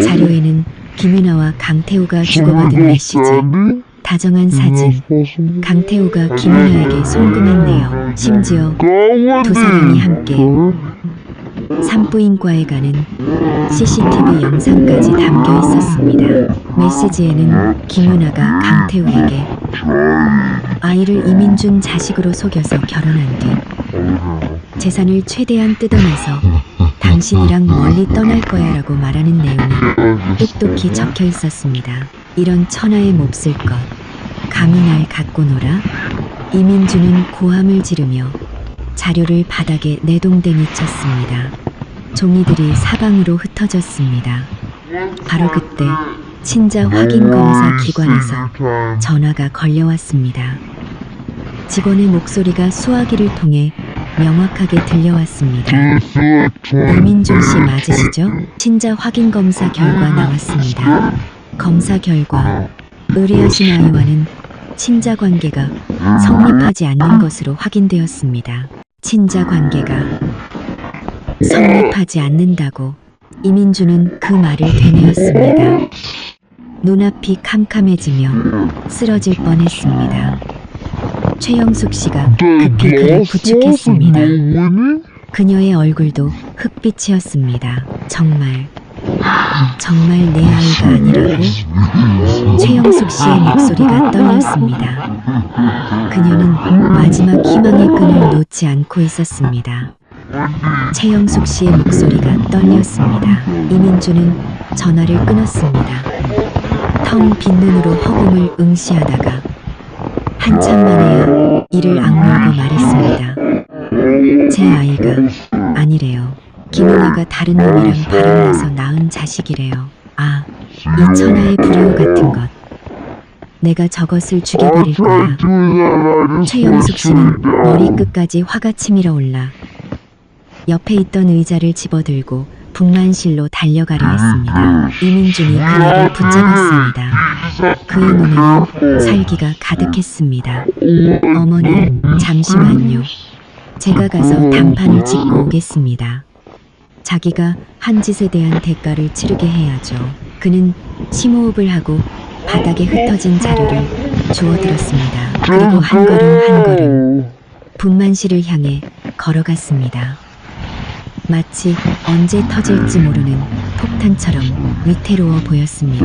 자료에는 김유나와 강태우가 주고받은 메시지, 다정한 사진, 강태우가 김유나에게 송금한 내용, 심지어 두 사람이 함께 산부인과에 가는 CCTV 영상까지 담겨 있었습니다. 메시지에는 김유나가 강태우에게 아이를 이민준 자식으로 속여서 결혼한 뒤 재산을 최대한 뜯어내서 당신이랑 멀리 떠날 거야 라고 말하는 내용이 똑똑히 적혀 있었습니다. 이런 천하의 몹쓸 것, 감히 날 갖고 놀아? 이민준은 고함을 지르며 자료를 바닥에 내동댕이 쳤습니다. 종이들이 사방으로 흩어졌습니다. 바로 그때 친자 확인 검사 기관에서 전화가 걸려왔습니다. 직원의 목소리가 수화기를 통해 명확하게 들려왔습니다. 이민준 씨 맞으시죠? 친자 확인 검사 결과 나왔습니다. 검사 결과 의뢰하신 아이와는 친자 관계가 성립하지 않는 것으로 확인되었습니다. 친자 관계가 성립하지 않는다고 이민준은 그 말을 되뇌었습니다. 눈앞이 캄캄해지며 쓰러질 뻔했습니다. 최영숙 씨가 급히 그를 부축했습니다. 그녀의 얼굴도 흑빛이었습니다. 정말 내 아이가 아니라고? 최영숙 씨의 목소리가 떨렸습니다. 그녀는 마지막 희망의 끈을 놓지 않고 있었습니다. 최영숙 씨의 목소리가 떨렸습니다. 이민준은 전화를 끊었습니다. 텅 빈 눈으로 허공을 응시하다가 한참 만에야 이를 악물고 말했습니다. 제 아이가 아니래요. 김은아가 다른 놈이랑 바람나서 낳은 자식이래요. 아, 이 천하의 불효 같은 것. 내가 저것을 죽여버릴 거야. 최영숙 씨는 머리끝까지 화가 치밀어 올라 옆에 있던 의자를 집어들고 분만실로 달려가려 했습니다. 이민준이 그녀를 붙잡았습니다. 그의 눈에는 살기가 가득했습니다. 어머니, 잠시만요. 제가 가서 단판을 짓고 오겠습니다. 자기가 한 짓에 대한 대가를 치르게 해야죠. 그는 심호흡을 하고 바닥에 흩어진 자료를 주워들었습니다. 그리고 한 걸음 분만실을 향해 걸어갔습니다. 마치 언제 터질지 모르는 폭탄처럼 위태로워 보였습니다.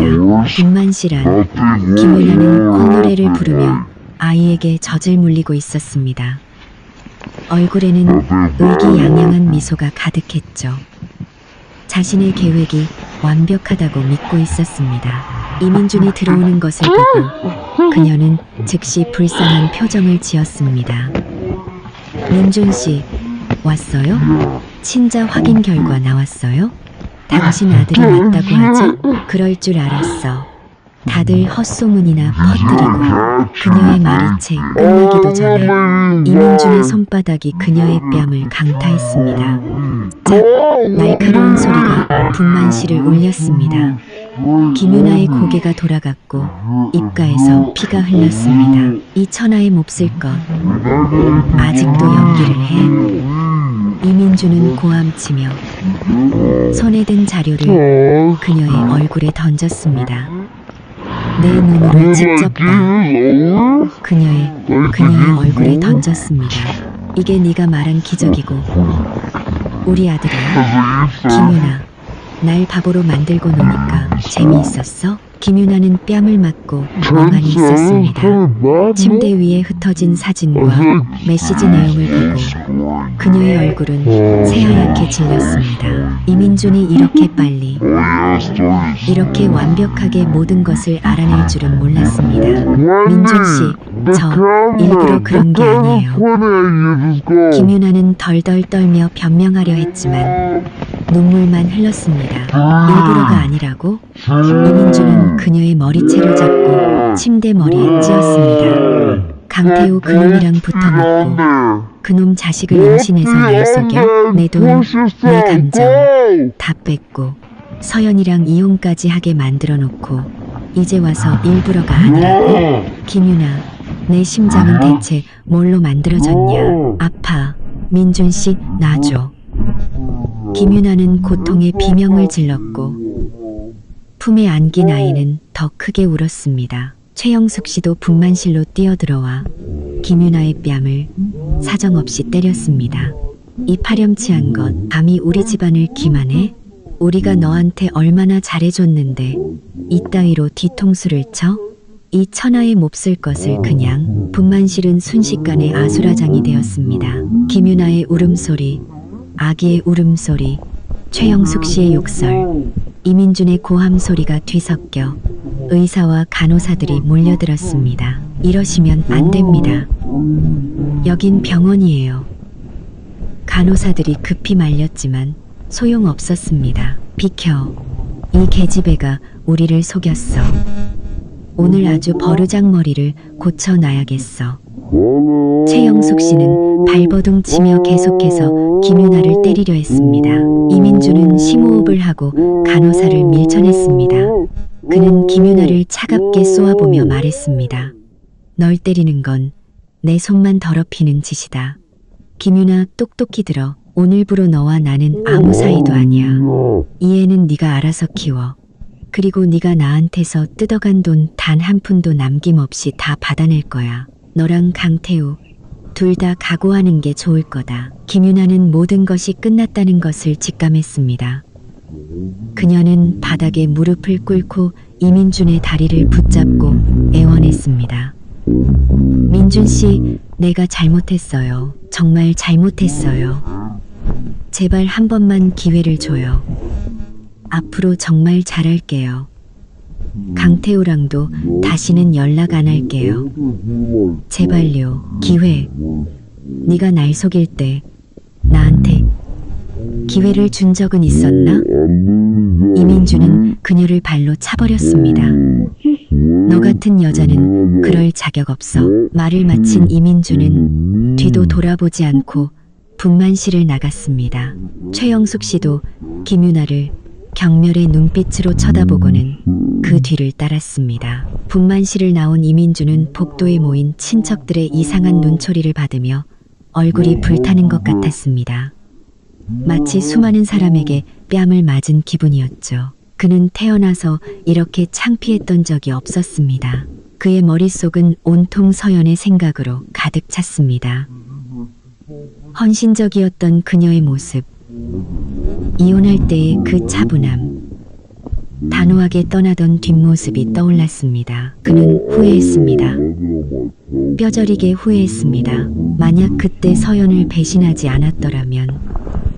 분만실 안 김은아는 콧노래를 부르며 아이에게 젖을 물리고 있었습니다. 얼굴에는 의기양양한 미소가 가득했죠. 자신의 계획이 완벽하다고 믿고 있었습니다. 이민준이 들어오는 것을 보고 그녀는 즉시 불쌍한 표정을 지었습니다. 민준 씨, 왔어요? 친자 확인 결과 나왔어요? 당신 아들이 맞다고 하죠? 그럴 줄 알았어. 다들 헛소문이나 퍼뜨리고 그녀의 말이 채 끝나기도 전에 이민준의 손바닥이 그녀의 뺨을 강타했습니다. 짝! 날카로운 소리가 분만실을 울렸습니다. 김유나의 고개가 돌아갔고 입가에서 피가 흘렀습니다. 이 천하의 몹쓸 것. 아직도 연기를 해? 이민준은 고함치며 손에 든 자료를 그녀의 얼굴에 던졌습니다. 내 눈으로 직접 봐. 그녀의 얼굴에 던졌습니다. 이게 네가 말한 기적이고 우리 아들이야. 김유나, 날 바보로 만들고 노니까 재미있었어? 김윤아는 뺨을 맞고 멍하니 있었습니다. 침대 위에 흩어진 사진과 메시지 내용을 보고 그녀의 얼굴은 새하얗게 질렸습니다. 이민준이 이렇게 빨리, 이렇게 완벽하게 모든 것을 알아낼 줄은 몰랐습니다. 민준 씨, 저 일부러 그런 게 아니에요. 김윤아는 덜덜 떨며 변명하려 했지만 눈물만 흘렀습니다. 일부러가 아니라고? 이민준은 그녀의 머리채를 잡고 침대 머리에 찧었습니다. 강태우 그놈이랑 붙어먹고 그놈 자식을 임신해서 날 속여 내 돈, 내 감정 다 뺏고 서연이랑 이혼까지 하게 만들어 놓고 이제 와서 일부러가 아니라고? 김윤아, 내 심장은 대체 뭘로 만들어졌냐? 아파. 민준 씨, 놔줘. 김윤아는 고통에 비명을 질렀고 품에 안긴 아이는 더 크게 울었습니다. 최영숙 씨도 분만실로 뛰어들어와 김윤아의 뺨을 사정없이 때렸습니다. 이 파렴치한 것 감히 우리 집안을 기만해? 우리가 너한테 얼마나 잘해줬는데 이따위로 뒤통수를 쳐? 이 천하의 몹쓸 것을 그냥. 분만실은 순식간에 아수라장이 되었습니다. 김윤아의 울음소리, 아기의 울음소리, 최영숙 씨의 욕설, 이민준의 고함 소리가 뒤섞여 의사와 간호사들이 몰려들었습니다. 이러시면 안 됩니다. 여긴 병원이에요. 간호사들이 급히 말렸지만 소용없었습니다. 비켜. 이 계집애가 우리를 속였어. 오늘 아주 버르장머리를 고쳐놔야겠어. 최영숙 씨는 발버둥 치며 계속해서 김윤아를 때리려 했습니다. 이민준은 심호흡을 하고 간호사를 밀쳐냈습니다. 그는 김윤아를 차갑게 쏘아보며 말했습니다. 널 때리는 건 내 손만 더럽히는 짓이다. 김윤아, 똑똑히 들어. 오늘부로 너와 나는 아무 사이도 아니야. 이 애는 네가 알아서 키워. 그리고 네가 나한테서 뜯어간 돈 단 한 푼도 남김없이 다 받아낼 거야. 너랑 강태우 둘 다 각오하는 게 좋을 거다. 김윤아는 모든 것이 끝났다는 것을 직감했습니다. 그녀는 바닥에 무릎을 꿇고 이민준의 다리를 붙잡고 애원했습니다. 민준 씨, 내가 잘못했어요. 정말 잘못했어요. 제발 한 번만 기회를 줘요. 앞으로 정말 잘할게요. 강태우랑도 다시는 연락 안 할게요. 제발요. 기회. 네가 날 속일 때 나한테 기회를 준 적은 있었나? 이민준은 그녀를 발로 차버렸습니다. 너 같은 여자는 그럴 자격 없어. 말을 마친 이민준은 뒤도 돌아보지 않고 분만실을 나갔습니다. 최영숙 씨도 김윤아를 경멸의 눈빛으로 쳐다보고는 그 뒤를 따랐습니다. 분만실을 나온 이민준은 복도에 모인 친척들의 이상한 눈초리를 받으며 얼굴이 불타는 것 같았습니다. 마치 수많은 사람에게 뺨을 맞은 기분이었죠. 그는 태어나서 이렇게 창피했던 적이 없었습니다. 그의 머릿속은 온통 서연의 생각으로 가득 찼습니다. 헌신적이었던 그녀의 모습, 이혼할 때의 그 차분함, 단호하게 떠나던 뒷모습이 떠올랐습니다. 그는 후회했습니다. 뼈저리게 후회했습니다. 만약 그때 서연을 배신하지 않았더라면,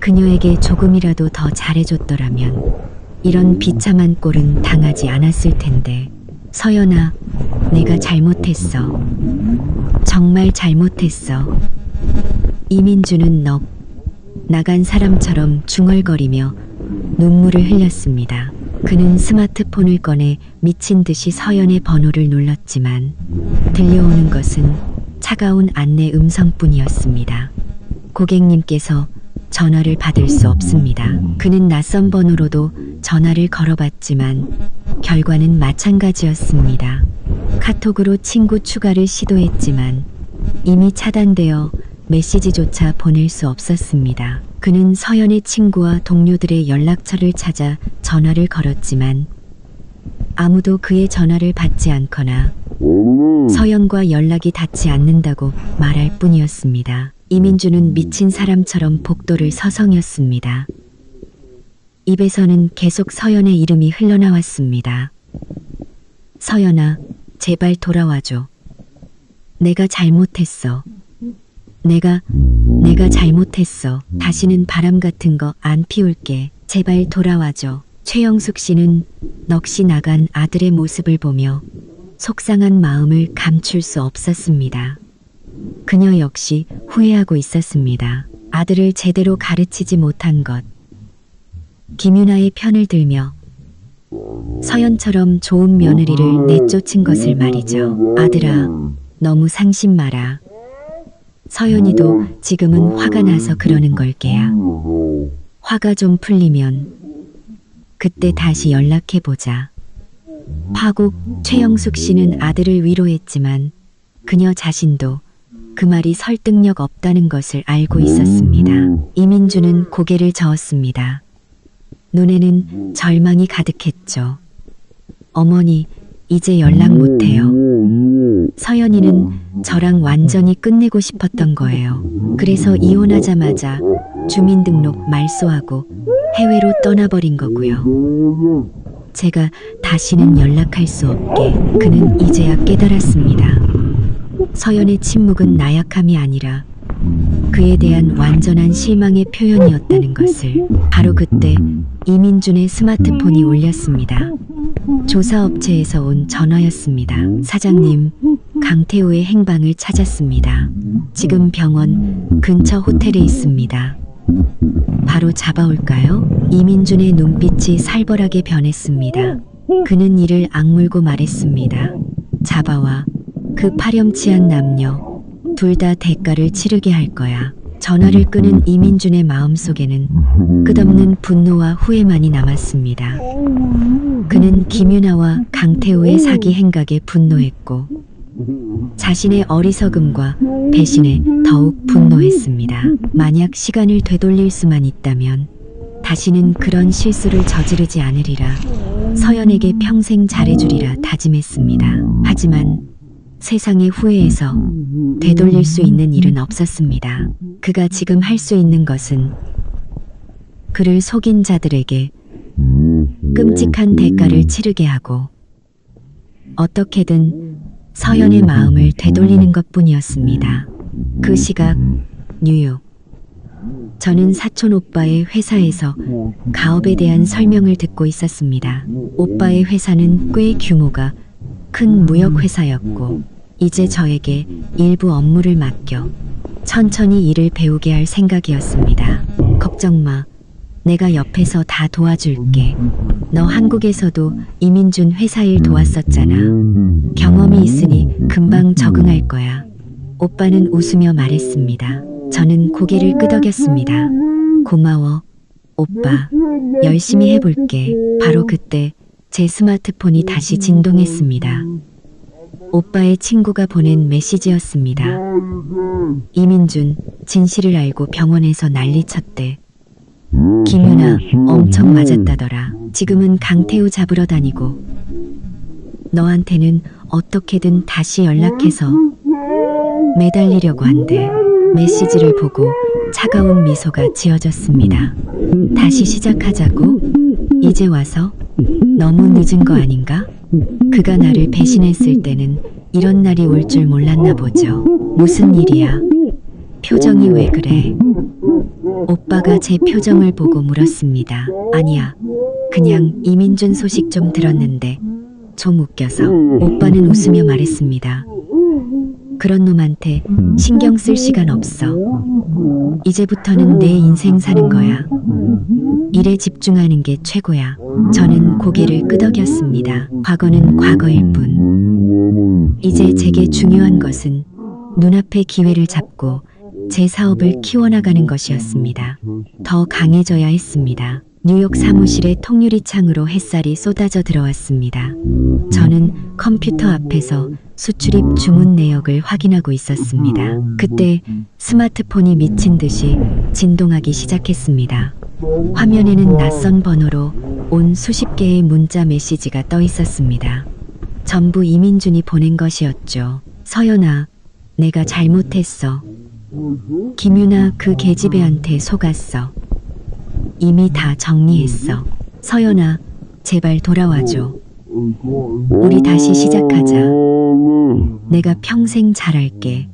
그녀에게 조금이라도 더 잘해줬더라면 이런 비참한 꼴은 당하지 않았을 텐데. 서연아, 내가 잘못했어. 정말 잘못했어. 이민준은 넋 나간 사람처럼 중얼거리며 눈물을 흘렸습니다. 그는 스마트폰을 꺼내 미친 듯이 서연의 번호를 눌렀지만 들려오는 것은 차가운 안내 음성뿐이었습니다. 고객님께서 전화를 받을 수 없습니다. 그는 낯선 번호로도 전화를 걸어봤지만 결과는 마찬가지였습니다. 카톡으로 친구 추가를 시도했지만 이미 차단되어 메시지조차 보낼 수 없었습니다. 그는 서연의 친구와 동료들의 연락처를 찾아 전화를 걸었지만 아무도 그의 전화를 받지 않거나 서연과 연락이 닿지 않는다고 말할 뿐이었습니다. 이민준은 미친 사람처럼 복도를 서성였습니다. 입에서는 계속 서연의 이름이 흘러나왔습니다. 서연아, 제발 돌아와줘. 내가 잘못했어. 내가 잘못했어. 다시는 바람 같은 거 안 피울게. 제발 돌아와줘. 최영숙 씨는 넋이 나간 아들의 모습을 보며 속상한 마음을 감출 수 없었습니다. 그녀 역시 후회하고 있었습니다. 아들을 제대로 가르치지 못한 것. 김윤아의 편을 들며 서연처럼 좋은 며느리를 내쫓은 것을 말이죠. 아들아, 너무 상심 마라. 서연이도 지금은 화가 나서 그러는 걸 게야. 화가 좀 풀리면 그때 다시 연락해보자. 파국 최영숙 씨는 아들을 위로했지만 그녀 자신도 그 말이 설득력 없다는 것을 알고 있었습니다. 이민주는 고개를 저었습니다. 눈에는 절망이 가득했죠. 어머니, 이제 연락 못해요. 서연이는 저랑 완전히 끝내고 싶었던 거예요. 그래서 이혼하자마자 주민등록 말소하고 해외로 떠나버린 거고요. 제가 다시는 연락할 수 없게 그는 이제야 깨달았습니다. 서연의 침묵은 나약함이 아니라 그에 대한 완전한 실망의 표현이었다는 것을. 바로 그때 이민준의 스마트폰이 울렸습니다. 조사업체에서 온 전화였습니다. 사장님, 강태우의 행방을 찾았습니다. 지금 병원 근처 호텔에 있습니다. 바로 잡아올까요? 이민준의 눈빛이 살벌하게 변했습니다. 그는 이를 악물고 말했습니다. 잡아와. 그 파렴치한 남녀 둘 다 대가를 치르게 할 거야. 전화를 끄는 이민준의 마음속에는 끝없는 분노와 후회만이 남았습니다. 그는 김윤아와 강태우의 사기 행각에 분노했고 자신의 어리석음과 배신에 더욱 분노했습니다. 만약 시간을 되돌릴 수만 있다면 다시는 그런 실수를 저지르지 않으리라. 서연에게 평생 잘해주리라 다짐했습니다. 하지만 세상의 후회에서 되돌릴 수 있는 일은 없었습니다. 그가 지금 할 수 있는 것은 그를 속인 자들에게 끔찍한 대가를 치르게 하고 어떻게든 서연의 마음을 되돌리는 것뿐이었습니다. 그 시각 뉴욕. 저는 사촌 오빠의 회사에서 가업에 대한 설명을 듣고 있었습니다. 오빠의 회사는 꽤 규모가 큰 무역회사였고 이제 저에게 일부 업무를 맡겨 천천히 일을 배우게 할 생각이었습니다. 걱정 마. 내가 옆에서 다 도와줄게. 너 한국에서도 이민준 회사 일 도왔었잖아. 경험이 있으니 금방 적응할 거야. 오빠는 웃으며 말했습니다. 저는 고개를 끄덕였습니다. 고마워, 오빠. 열심히 해볼게. 바로 그때 제 스마트폰이 다시 진동했습니다. 오빠의 친구가 보낸 메시지였습니다. 이민준, 진실을 알고 병원에서 난리쳤대. 김윤아, 엄청 맞았다더라. 지금은 강태우 잡으러 다니고 너한테는 어떻게든 다시 연락해서 매달리려고 한대. 메시지를 보고 차가운 미소가 지어졌습니다. 다시 시작하자고? 이제 와서? 너무 늦은 거 아닌가? 그가 나를 배신했을 때는 이런 날이 올 줄 몰랐나 보죠. 무슨 일이야? 표정이 왜 그래? 오빠가 제 표정을 보고 물었습니다. 아니야. 그냥 이민준 소식 좀 들었는데 좀 웃겨서. 오빠는 웃으며 말했습니다. 그런 놈한테 신경 쓸 시간 없어. 이제부터는 내 인생 사는 거야. 일에 집중하는 게 최고야. 저는 고개를 끄덕였습니다. 과거는 과거일 뿐. 이제 제게 중요한 것은 눈앞의 기회를 잡고 제 사업을 키워나가는 것이었습니다. 더 강해져야 했습니다. 뉴욕 사무실의 통유리 창으로 햇살이 쏟아져 들어왔습니다. 저는 컴퓨터 앞에서 수출입 주문 내역을 확인하고 있었습니다. 그때 스마트폰이 미친 듯이 진동하기 시작했습니다. 화면에는 낯선 번호로 온 수십 개의 문자 메시지가 떠 있었습니다. 전부 이민준이 보낸 것이었죠. 서연아, 내가 잘못했어. 김윤아 그 계집애한테 속았어. 이미 다 정리했어. 서연아, 제발 돌아와줘. 우리 다시 시작하자. 내가 평생 잘할게.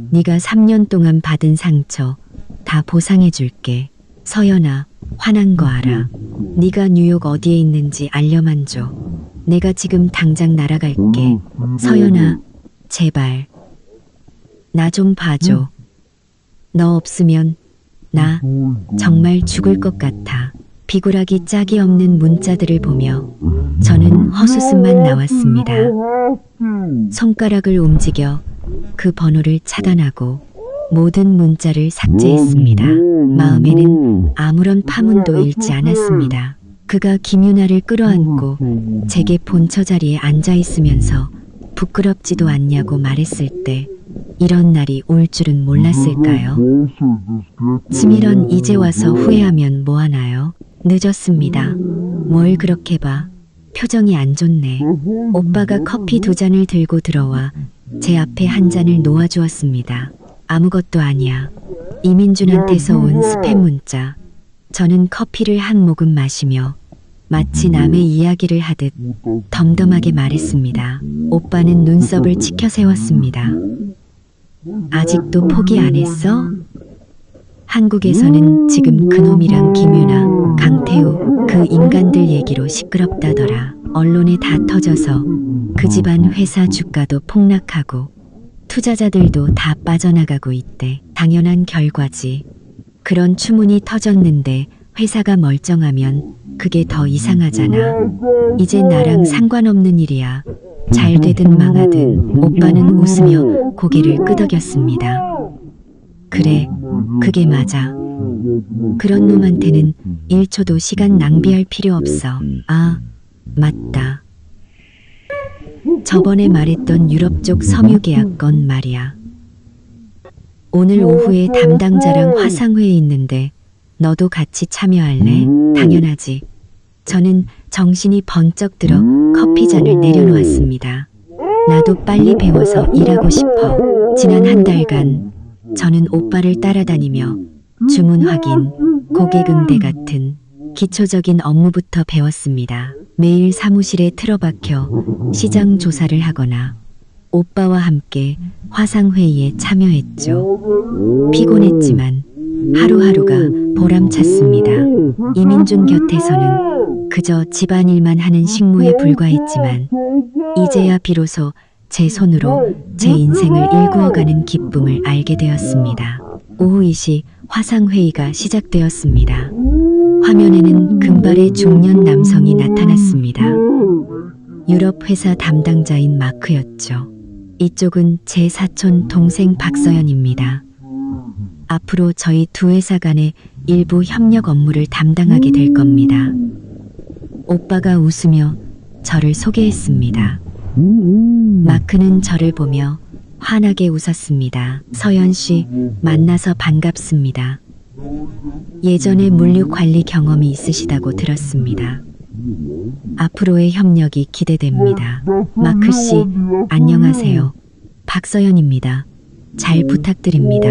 네가 3년 동안 받은 상처 다 보상해줄게. 서연아, 화난 거 알아. 네가 뉴욕 어디에 있는지 알려만 줘. 내가 지금 당장 날아갈게. 서연아, 제발. 나 좀 봐줘. 너 없으면 나 정말 죽을 것 같아. 비굴하기 짝이 없는 문자들을 보며 저는 헛웃음만 나왔습니다. 손가락을 움직여 그 번호를 차단하고 모든 문자를 삭제했습니다. 마음에는 아무런 파문도 일지 않았습니다. 그가 김유나를 끌어안고 제게 본처 자리에 앉아 있으면서 부끄럽지도 않냐고 말했을 때 이런 날이 올 줄은 몰랐을까요? 스미런 이제 와서 후회하면 뭐하나요? 늦었습니다. 뭘 그렇게 봐. 표정이 안 좋네. 오빠가 커피 2잔을 들고 들어와 제 앞에 한 잔을 놓아주었습니다. 아무것도 아니야. 이민준한테서 온 스팸 문자. 저는 커피를 한 모금 마시며 마치 남의 이야기를 하듯 덤덤하게 말했습니다. 오빠는 눈썹을 치켜 세웠습니다. 아직도 포기 안 했어? 한국에서는 지금 그놈이랑 김유나, 강태우 그 인간들 얘기로 시끄럽다더라. 언론에 다 터져서 그 집안 회사 주가도 폭락하고 투자자들도 다 빠져나가고 있대. 당연한 결과지. 그런 추문이 터졌는데 회사가 멀쩡하면 그게 더 이상하잖아. 이제 나랑 상관없는 일이야. 잘 되든 망하든. 오빠는 웃으며 고개를 끄덕였습니다. 그래, 그게 맞아. 그런 놈한테는 1초도 시간 낭비할 필요 없어. 아, 맞다. 저번에 말했던 유럽 쪽 섬유 계약 건 말이야. 오늘 오후에 담당자랑 화상회에 있는데 너도 같이 참여할래? 당연하지. 저는 정신이 번쩍 들어 커피잔을 내려놓았습니다. 나도 빨리 배워서 일하고 싶어. 지난 한 달간 저는 오빠를 따라다니며 주문 확인, 고객 응대 같은 기초적인 업무부터 배웠습니다. 매일 사무실에 틀어박혀 시장 조사를 하거나 오빠와 함께 화상회의에 참여했죠. 피곤했지만 하루하루가 보람찼습니다. 이민준 곁에서는 그저 집안일만 하는 식모에 불과했지만 이제야 비로소 제 손으로 제 인생을 일구어가는 기쁨을 알게 되었습니다. 오후 2시 화상회의가 시작되었습니다. 화면에는 금발의 중년 남성이 나타났습니다. 유럽 회사 담당자인 마크였죠. 이쪽은 제 사촌 동생 박서연입니다. 앞으로 저희 두 회사 간의 일부 협력 업무를 담당하게 될 겁니다. 오빠가 웃으며 저를 소개했습니다. 마크는 저를 보며 환하게 웃었습니다. 서연 씨, 만나서 반갑습니다. 예전에 물류 관리 경험이 있으시다고 들었습니다. 앞으로의 협력이 기대됩니다. 마크 씨, 안녕하세요. 박서연입니다. 잘 부탁드립니다.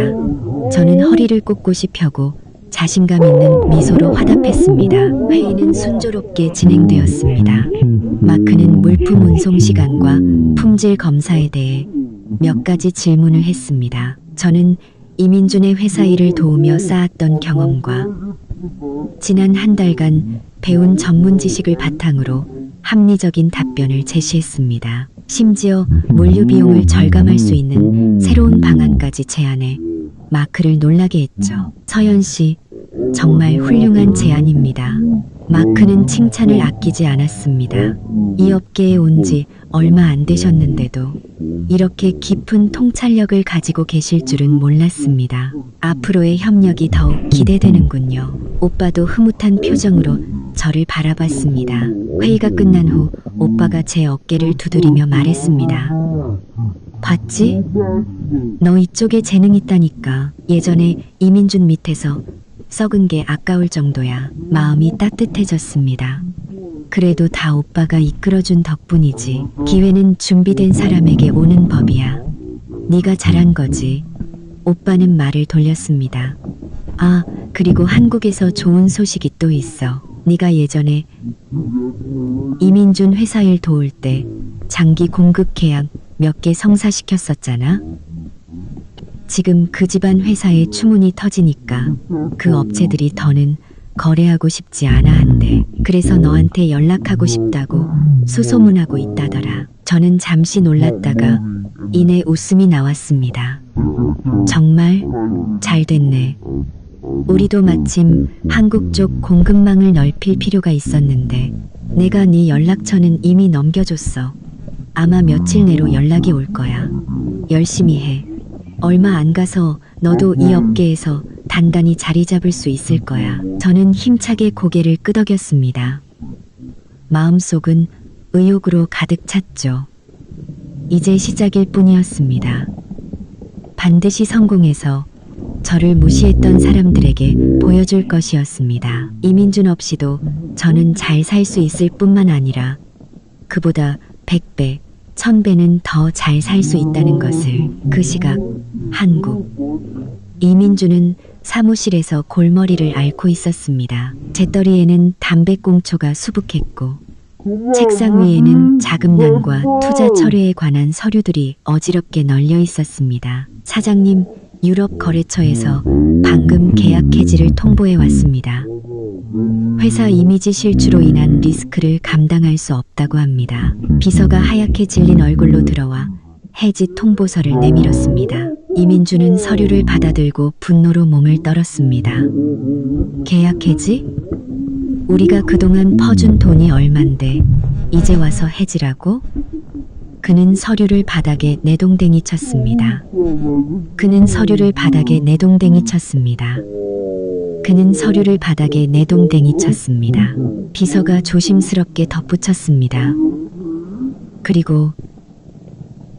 저는 허리를 꼿꼿이 펴고 자신감 있는 미소로 화답했습니다. 회의는 순조롭게 진행되었습니다. 마크는 물품 운송 시간과 품질 검사에 대해 몇 가지 질문을 했습니다. 저는 이민준의 회사 일을 도우며 쌓았던 경험과 지난 한 달간 배운 전문 지식을 바탕으로 합리적인 답변을 제시했습니다. 심지어 물류 비용을 절감할 수 있는 새로운 방안까지 제안해 마크를 놀라게 했죠. 서연 씨, 정말 훌륭한 제안입니다. 마크는 칭찬을 아끼지 않았습니다. 이 업계에 온 지 얼마 안 되셨는데도 이렇게 깊은 통찰력을 가지고 계실 줄은 몰랐습니다. 앞으로의 협력이 더욱 기대되는군요. 오빠도 흐뭇한 표정으로 저를 바라봤습니다. 회의가 끝난 후 오빠가 제 어깨를 두드리며 말했습니다. 봤지? 너 이쪽에 재능 있다니까. 예전에 이민준 밑에서 썩은 게 아까울 정도야. 마음이 따뜻해졌습니다. 그래도 다 오빠가 이끌어준 덕분이지. 기회는 준비된 사람에게 오는 법이야. 네가 잘한 거지. 오빠는 말을 돌렸습니다. 아, 그리고 한국에서 좋은 소식이 또 있어. 네가 예전에 이민준 회사 일 도울 때 장기 공급 계약 몇 개 성사시켰었잖아. 지금 그 집안 회사에 추문이 터지니까 그 업체들이 더는 거래하고 싶지 않아 한대. 그래서 너한테 연락하고 싶다고 수소문하고 있다더라. 저는 잠시 놀랐다가 이내 웃음이 나왔습니다. 정말 잘 됐네. 우리도 마침 한국 쪽 공급망을 넓힐 필요가 있었는데 내가 네 연락처는 이미 넘겨줬어. 아마 며칠 내로 연락이 올 거야. 열심히 해. 얼마 안 가서 너도 이 업계에서 단단히 자리 잡을 수 있을 거야. 저는 힘차게 고개를 끄덕였습니다. 마음속은 의욕으로 가득 찼죠. 이제 시작일 뿐이었습니다. 반드시 성공해서 저를 무시했던 사람들에게 보여줄 것이었습니다. 이민준 없이도 저는 잘 살 수 있을 뿐만 아니라 그보다 100배, 1000배는 더 잘 살 수 있다는 것을. 그 시각 한국. 이민준은 사무실에서 골머리를 앓고 있었습니다. 재떨이에는 담배꽁초가 수북했고 책상 위에는 자금난과 투자 철회에 관한 서류들이 어지럽게 널려 있었습니다. 사장님, 유럽 거래처에서 방금 계약 해지를 통보해 왔습니다. 회사 이미지 실추로 인한 리스크를 감당할 수 없다고 합니다. 비서가 하얗게 질린 얼굴로 들어와 해지 통보서를 내밀었습니다. 이민준은 서류를 받아들고 분노로 몸을 떨었습니다. 계약 해지? 우리가 그동안 퍼준 돈이 얼만데 이제 와서 해지라고? 그는 서류를 바닥에 내동댕이 쳤습니다. 그는 서류를 바닥에 내동댕이 쳤습니다. 그는 서류를 바닥에 내동댕이 쳤습니다. 비서가 조심스럽게 덧붙였습니다. 그리고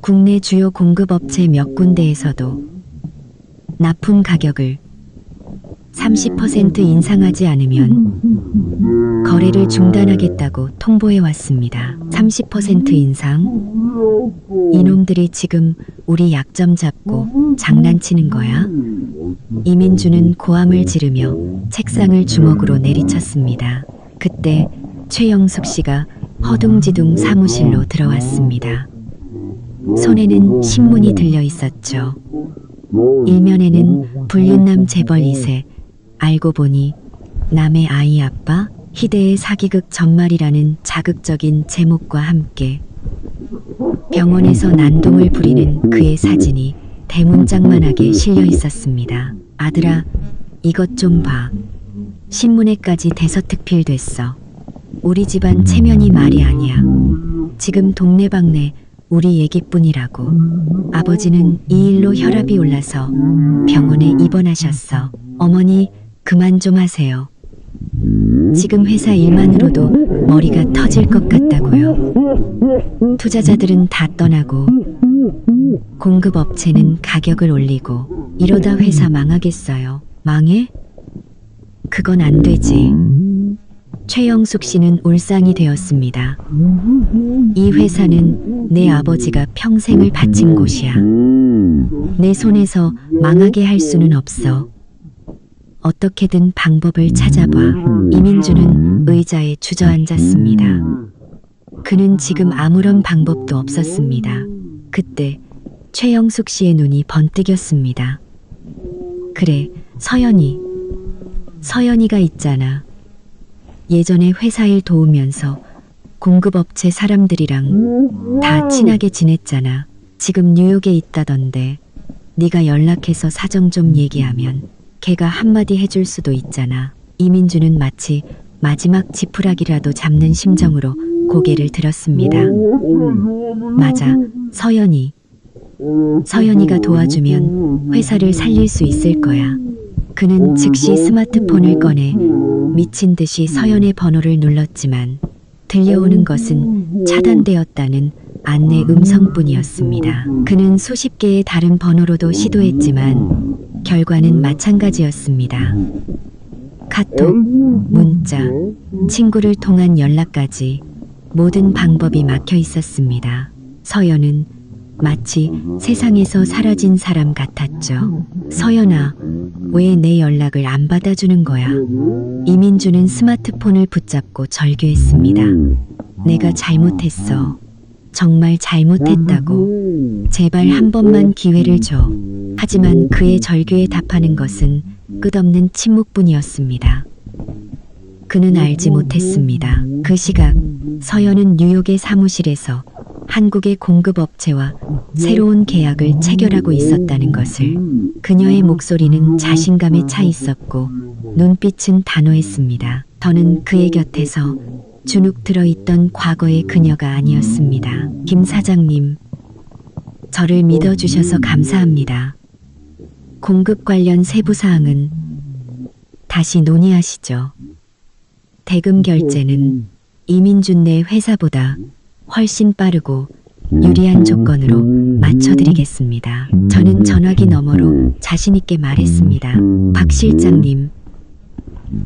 국내 주요 공급업체 몇 군데에서도 납품 가격을 30% 인상하지 않으면 거래를 중단하겠다고 통보해 왔습니다. 30% 인상? 이놈들이 지금 우리 약점 잡고 장난치는 거야? 이민준은 고함을 지르며 책상을 주먹으로 내리쳤습니다. 그때 최영숙 씨가 허둥지둥 사무실로 들어왔습니다. 손에는 신문이 들려 있었죠. 일면에는 불륜남 재벌 2세, 알고 보니 남의 아이 아빠, 희대의 사기극 전말이라는 자극적인 제목과 함께 병원에서 난동을 부리는 그의 사진이 대문짝만하게 실려 있었습니다. 아들아, 이것 좀 봐. 신문에까지 대서특필됐어. 우리 집안 체면이 말이 아니야. 지금 동네방네 우리 얘기뿐이라고. 아버지는 이 일로 혈압이 올라서 병원에 입원하셨어. 어머니, 그만 좀 하세요. 지금 회사 일만으로도 머리가 터질 것 같다고요. 투자자들은 다 떠나고 공급업체는 가격을 올리고 이러다 회사 망하겠어요. 망해? 그건 안 되지. 최영숙 씨는 울상이 되었습니다. 이 회사는 내 아버지가 평생을 바친 곳이야. 내 손에서 망하게 할 수는 없어. 어떻게든 방법을 찾아봐. 이민준은 의자에 주저앉았습니다. 그는 지금 아무런 방법도 없었습니다. 그때 최영숙 씨의 눈이 번뜩였습니다. 그래, 서연이가 있잖아. 예전에 회사 일 도우면서 공급업체 사람들이랑 다 친하게 지냈잖아. 지금 뉴욕에 있다던데 네가 연락해서 사정 좀 얘기하면 걔가 한마디 해줄 수도 있잖아. 이민준은 마치 마지막 지푸라기라도 잡는 심정으로 고개를 들었습니다. 맞아, 서연이가 도와주면 회사를 살릴 수 있을 거야. 그는 즉시 스마트폰을 꺼내 미친 듯이 서연의 번호를 눌렀지만 들려오는 것은 차단되었다는 안내 음성뿐이었습니다. 그는 수십 개의 다른 번호로도 시도했지만 결과는 마찬가지였습니다. 카톡, 문자, 친구를 통한 연락까지 모든 방법이 막혀 있었습니다. 서연은 마치 세상에서 사라진 사람 같았죠. 서연아, 왜 내 연락을 안 받아주는 거야? 이민주는 스마트폰을 붙잡고 절규했습니다. 내가 잘못했어. 정말 잘못했다고. 제발 한 번만 기회를 줘. 하지만 그의 절규에 답하는 것은 끝없는 침묵뿐이었습니다. 그는 알지 못했습니다. 그 시각 서연은 뉴욕의 사무실에서 한국의 공급업체와 새로운 계약을 체결하고 있었다는 것을. 그녀의 목소리는 자신감에 차 있었고 눈빛은 단호했습니다. 더는 그의 곁에서 주눅 들어있던 과거의 그녀가 아니었습니다. 김 사장님, 저를 믿어주셔서 감사합니다. 공급 관련 세부사항은 다시 논의하시죠. 대금 결제는 이민준 네 회사보다 훨씬 빠르고 유리한 조건으로 맞춰드리겠습니다. 저는 전화기 너머로 자신있게 말했습니다. 박 실장님,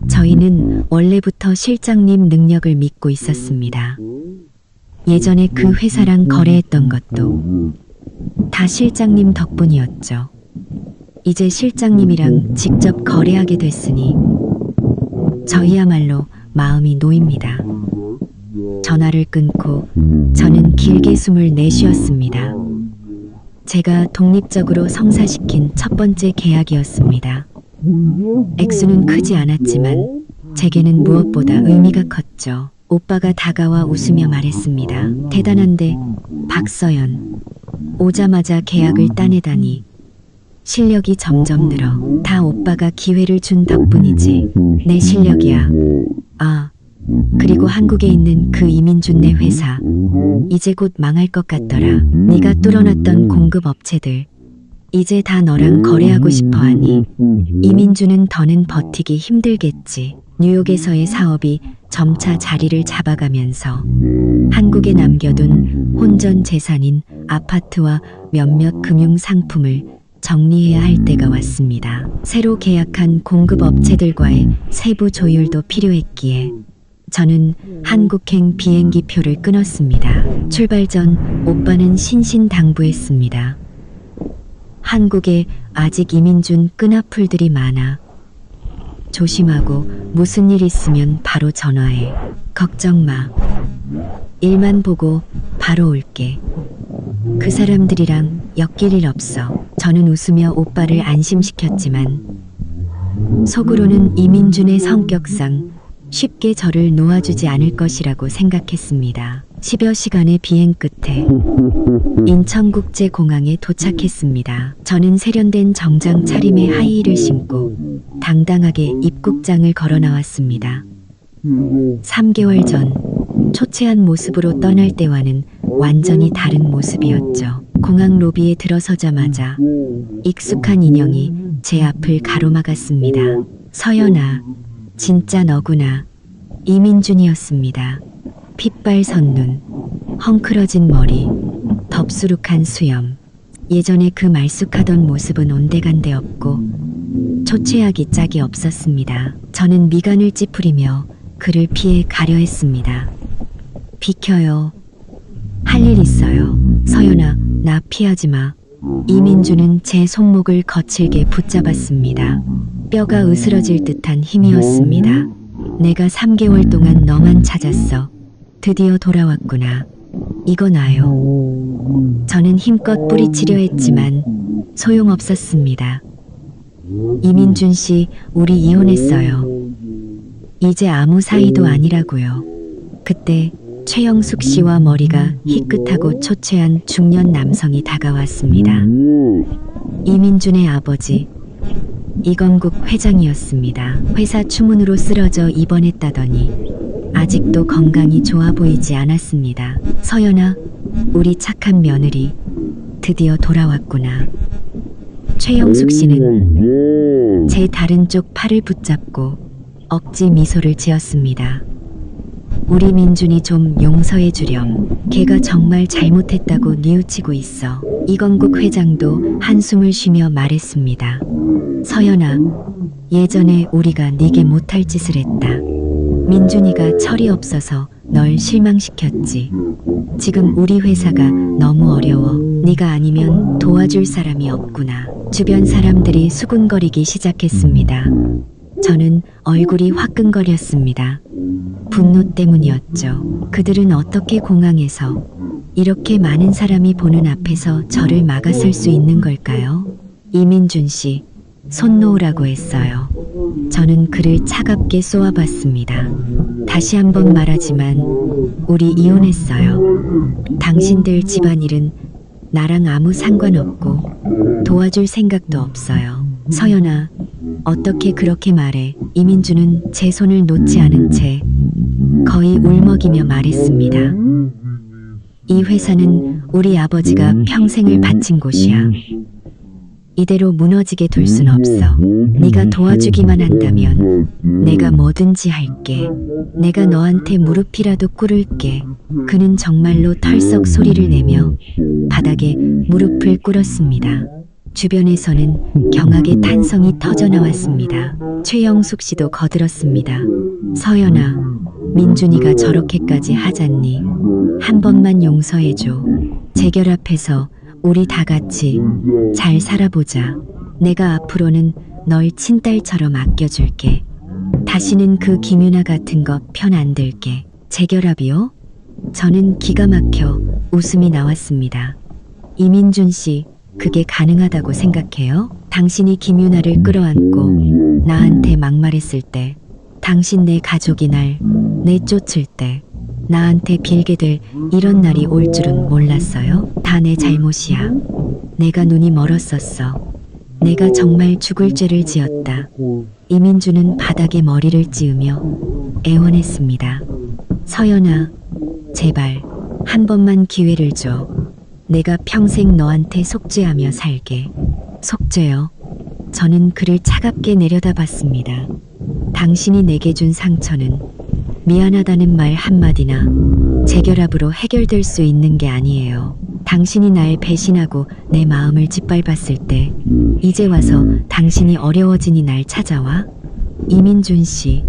저희는 원래부터 실장님 능력을 믿고 있었습니다. 예전에 그 회사랑 거래했던 것도 다 실장님 덕분이었죠. 이제 실장님이랑 직접 거래하게 됐으니 저희야말로 마음이 놓입니다. 전화를 끊고 저는 길게 숨을 내쉬었습니다. 제가 독립적으로 성사시킨 첫 번째 계약이었습니다. 액수는 크지 않았지만 제게는 무엇보다 의미가 컸죠. 오빠가 다가와 웃으며 말했습니다. 대단한데 박서연, 오자마자 계약을 따내다니. 실력이 점점 늘어. 다 오빠가 기회를 준 덕분이지. 내 실력이야. 아, 그리고 한국에 있는 그 이민준 네 회사. 이제 곧 망할 것 같더라. 네가 뚫어놨던 공급업체들. 이제 다 너랑 거래하고 싶어 하니 이민주는 더는 버티기 힘들겠지. 뉴욕에서의 사업이 점차 자리를 잡아가면서 한국에 남겨둔 혼전 재산인 아파트와 몇몇 금융 상품을 정리해야 할 때가 왔습니다. 새로 계약한 공급업체들과의 세부 조율도 필요했기에 저는 한국행 비행기 표를 끊었습니다. 출발 전 오빠는 신신당부했습니다. 한국에 아직 이민준 끈앞풀들이 많아. 조심하고 무슨 일 있으면 바로 전화해. 걱정 마. 일만 보고 바로 올게. 그 사람들이랑 엮일 일 없어. 저는 웃으며 오빠를 안심시켰지만 속으로는 이민준의 성격상 쉽게 저를 놓아주지 않을 것이라고 생각했습니다. 10여 시간의 비행 끝에 인천국제공항에 도착했습니다. 저는 세련된 정장 차림의 하이힐을 신고 당당하게 입국장을 걸어 나왔습니다. 3개월 전 초췌한 모습으로 떠날 때와는 완전히 다른 모습이었죠. 공항 로비에 들어서자마자 익숙한 인형이 제 앞을 가로막았습니다. 서연아, 진짜 너구나. 이민준이었습니다. 핏발 선눈, 헝클어진 머리, 덥수룩한 수염. 예전에 그 말쑥하던 모습은 온데간데 없고 초췌하기 짝이 없었습니다. 저는 미간을 찌푸리며 그를 피해 가려 했습니다. 비켜요. 할 일 있어요. 서연아, 나 피하지 마. 이민주는 제 손목을 거칠게 붙잡았습니다. 뼈가 으스러질 듯한 힘이었습니다. 내가 3개월 동안 너만 찾았어. 드디어 돌아왔구나. 이거 놔요. 저는 힘껏 뿌리치려 했지만 소용없었습니다. 이민준 씨, 우리 이혼했어요. 이제 아무 사이도 아니라고요. 그때 최영숙 씨와 머리가 희끗하고 초췌한 중년 남성이 다가왔습니다. 이민준의 아버지, 이건국 회장이었습니다. 회사 추문으로 쓰러져 입원했다더니 아직도 건강이 좋아 보이지 않았습니다. 서연아, 우리 착한 며느리 드디어 돌아왔구나. 최영숙 씨는 제 다른 쪽 팔을 붙잡고 억지 미소를 지었습니다. 우리 민준이 좀 용서해 주렴. 걔가 정말 잘못했다고 뉘우치고 있어. 이건국 회장도 한숨을 쉬며 말했습니다. 서연아, 예전에 우리가 네게 못할 짓을 했다. 민준이가 철이 없어서 널 실망시켰지. 지금 우리 회사가 너무 어려워. 네가 아니면 도와줄 사람이 없구나. 주변 사람들이 수군거리기 시작했습니다. 저는 얼굴이 화끈거렸습니다. 분노 때문이었죠. 그들은 어떻게 공항에서 이렇게 많은 사람이 보는 앞에서 저를 막아설 수 있는 걸까요? 이민준 씨, 손 놓으라고 했어요. 저는 그를 차갑게 쏘아봤습니다. 다시 한번 말하지만 우리 이혼했어요. 당신들 집안일은 나랑 아무 상관없고 도와줄 생각도 없어요. 서연아, 어떻게 그렇게 말해? 이민준은 제 손을 놓지 않은 채 거의 울먹이며 말했습니다. 이 회사는 우리 아버지가 평생을 바친 곳이야. 이대로 무너지게 둘 순 없어. 네가 도와주기만 한다면 내가 뭐든지 할게. 내가 너한테 무릎이라도 꿇을게. 그는 정말로 털썩 소리를 내며 바닥에 무릎을 꿇었습니다. 주변에서는 경악의 탄성이 터져나왔습니다. 최영숙 씨도 거들었습니다. 서연아, 민준이가 저렇게까지 하잖니. 한 번만 용서해줘. 재결합해서 우리 다 같이 잘 살아보자. 내가 앞으로는 널 친딸처럼 아껴줄게. 다시는 그 김유나 같은 거 편 안 들게. 재결합이요? 저는 기가 막혀 웃음이 나왔습니다. 이민준 씨, 그게 가능하다고 생각해요? 당신이 김유나를 끌어안고 나한테 막말했을 때, 당신 내 가족이 날 내쫓을 때, 나한테 빌게 될 이런 날이 올 줄은 몰랐어요. 다 내 잘못이야. 내가 눈이 멀었었어. 내가 정말 죽을 죄를 지었다. 이민주는 바닥에 머리를 찌으며 애원했습니다. 서연아, 제발 한 번만 기회를 줘. 내가 평생 너한테 속죄하며 살게. 속죄요? 저는 그를 차갑게 내려다봤습니다. 당신이 내게 준 상처는 미안하다는 말 한마디나 재결합으로 해결될 수 있는 게 아니에요. 당신이 날 배신하고 내 마음을 짓밟았을 때 이제 와서 당신이 어려워지니 날 찾아와? 이민준 씨,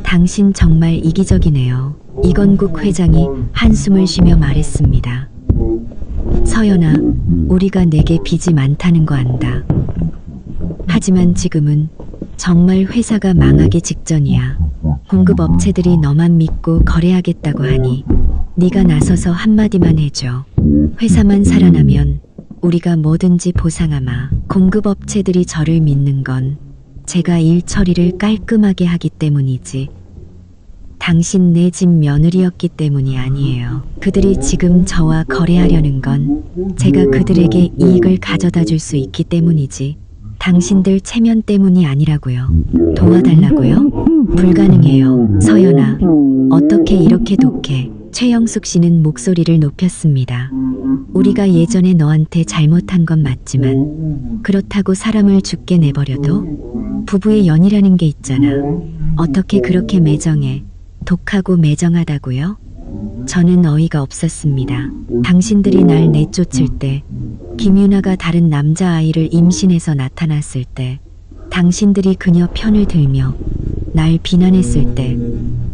당신 정말 이기적이네요. 이건국 회장이 한숨을 쉬며 말했습니다. 서연아, 우리가 내게 빚이 많다는 거 안다. 하지만 지금은 정말 회사가 망하기 직전이야. 공급업체들이 너만 믿고 거래하겠다고 하니 네가 나서서 한마디만 해줘. 회사만 살아나면 우리가 뭐든지 보상하마. 공급업체들이 저를 믿는 건 제가 일 처리를 깔끔하게 하기 때문이지 당신 내 집 며느리였기 때문이 아니에요. 그들이 지금 저와 거래하려는 건 제가 그들에게 이익을 가져다 줄 수 있기 때문이지 당신들 체면 때문이 아니라고요. 도와달라고요? 불가능해요. 서연아, 어떻게 이렇게 독해? 최영숙 씨는 목소리를 높였습니다. 우리가 예전에 너한테 잘못한 건 맞지만 그렇다고 사람을 죽게 내버려도 부부의 연이라는 게 있잖아. 어떻게 그렇게 매정해? 독하고 매정하다고요? 저는 어이가 없었습니다. 당신들이 날 내쫓을 때, 김유나가 다른 남자아이를 임신해서 나타났을 때, 당신들이 그녀 편을 들며 날 비난했을 때,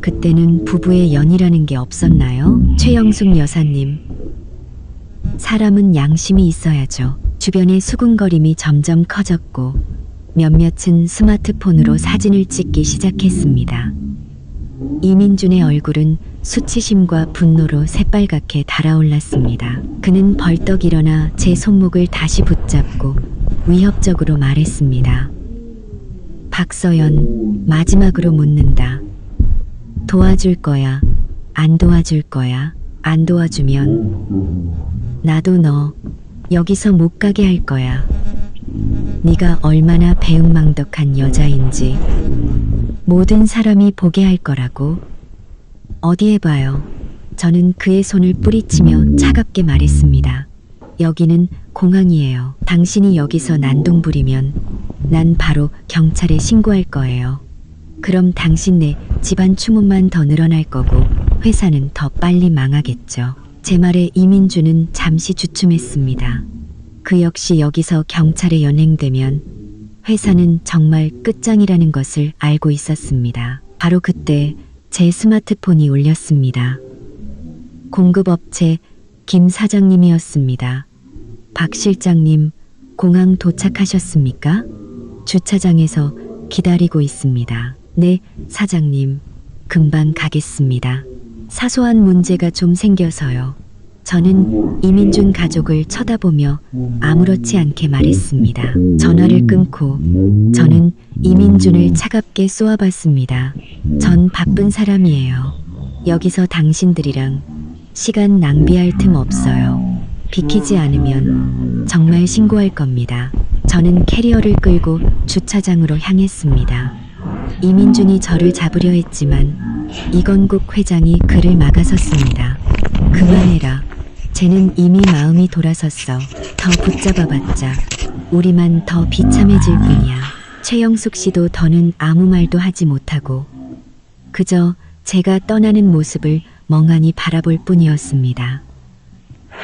그때는 부부의 연이라는 게 없었나요? 최영숙 여사님, 사람은 양심이 있어야죠. 주변의 수군거림이 점점 커졌고 몇몇은 스마트폰으로 사진을 찍기 시작했습니다. 이민준의 얼굴은 수치심과 분노로 새빨갛게 달아올랐습니다. 그는 벌떡 일어나 제 손목을 다시 붙잡고 위협적으로 말했습니다. 박서연, 마지막으로 묻는다. 도와줄 거야? 안 도와줄 거야? 안 도와주면 나도 너 여기서 못 가게 할 거야. 네가 얼마나 배은망덕한 여자인지 모든 사람이 보게 할 거라고. 어디에 봐요. 저는 그의 손을 뿌리치며 차갑게 말했습니다. 여기는 공항이에요. 당신이 여기서 난동 부리면 난 바로 경찰에 신고할 거예요. 그럼 당신네 집안 추문만 더 늘어날 거고 회사는 더 빨리 망하겠죠. 제 말에 이민주는 잠시 주춤했습니다. 그 역시 여기서 경찰에 연행되면 회사는 정말 끝장이라는 것을 알고 있었습니다. 바로 그때 제 스마트폰이 울렸습니다. 공급업체 김 사장님이었습니다. 박 실장님, 공항 도착하셨습니까? 주차장에서 기다리고 있습니다. 네, 사장님. 금방 가겠습니다. 사소한 문제가 좀 생겨서요. 저는 이민준 가족을 쳐다보며 아무렇지 않게 말했습니다. 전화를 끊고 저는 이민준을 차갑게 쏘아봤습니다. 전 바쁜 사람이에요. 여기서 당신들이랑 시간 낭비할 틈 없어요. 비키지 않으면 정말 신고할 겁니다. 저는 캐리어를 끌고 주차장으로 향했습니다. 이민준이 저를 잡으려 했지만 이건국 회장이 그를 막아섰습니다. 그만해라. 쟤는 이미 마음이 돌아섰어. 더 붙잡아봤자 우리만 더 비참해질 뿐이야. 최영숙 씨도 더는 아무 말도 하지 못하고 그저 제가 떠나는 모습을 멍하니 바라볼 뿐이었습니다.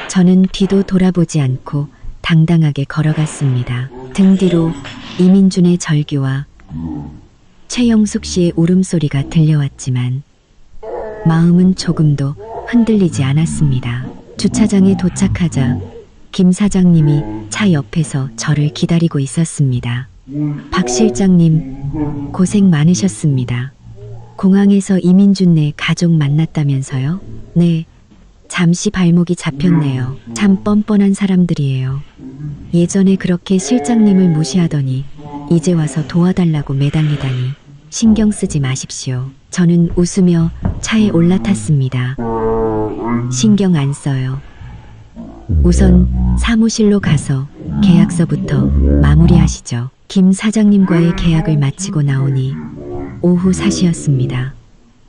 저는 뒤도 돌아보지 않고 당당하게 걸어갔습니다. 등 뒤로 이민준의 절규와 최영숙 씨의 울음소리가 들려왔지만 마음은 조금도 흔들리지 않았습니다. 주차장에 도착하자 김 사장님이 차 옆에서 저를 기다리고 있었습니다. 박 실장님, 고생 많으셨습니다. 공항에서 이민준네 가족 만났다면서요? 네, 잠시 발목이 잡혔네요. 참 뻔뻔한 사람들이에요. 예전에 그렇게 실장님을 무시하더니 이제 와서 도와달라고 매달리다니. 신경 쓰지 마십시오. 저는 웃으며 차에 올라탔습니다. 신경 안 써요. 우선 사무실로 가서 계약서부터 마무리하시죠. 김 사장님과의 계약을 마치고 나오니 오후 4시였습니다.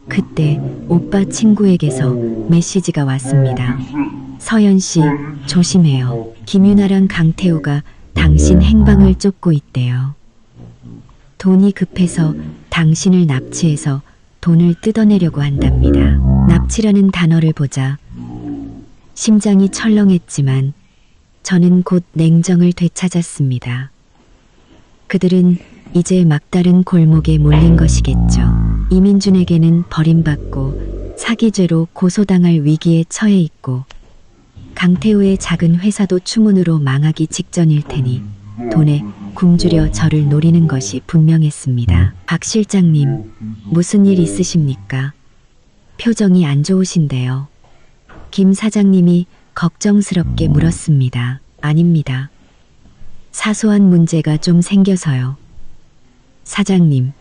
그때 오빠 친구에게서 메시지가 왔습니다. 서연 씨, 조심해요. 김유나랑 강태우가 당신 행방을 쫓고 있대요. 돈이 급해서 당신을 납치해서 돈을 뜯어내려고 한답니다. 납치라는 단어를 보자 심장이 철렁했지만 저는 곧 냉정을 되찾았습니다. 그들은 이제 막다른 골목에 몰린 것이겠죠. 이민준에게는 버림받고 사기죄로 고소당할 위기에 처해 있고 강태우의 작은 회사도 추문으로 망하기 직전일 테니 돈에 굶주려 저를 노리는 것이 분명했습니다. 박 실장님, 무슨 일 있으십니까? 표정이 안 좋으신데요. 김 사장님이 걱정스럽게 물었습니다. 아닙니다. 사소한 문제가 좀 생겨서요. 사장님,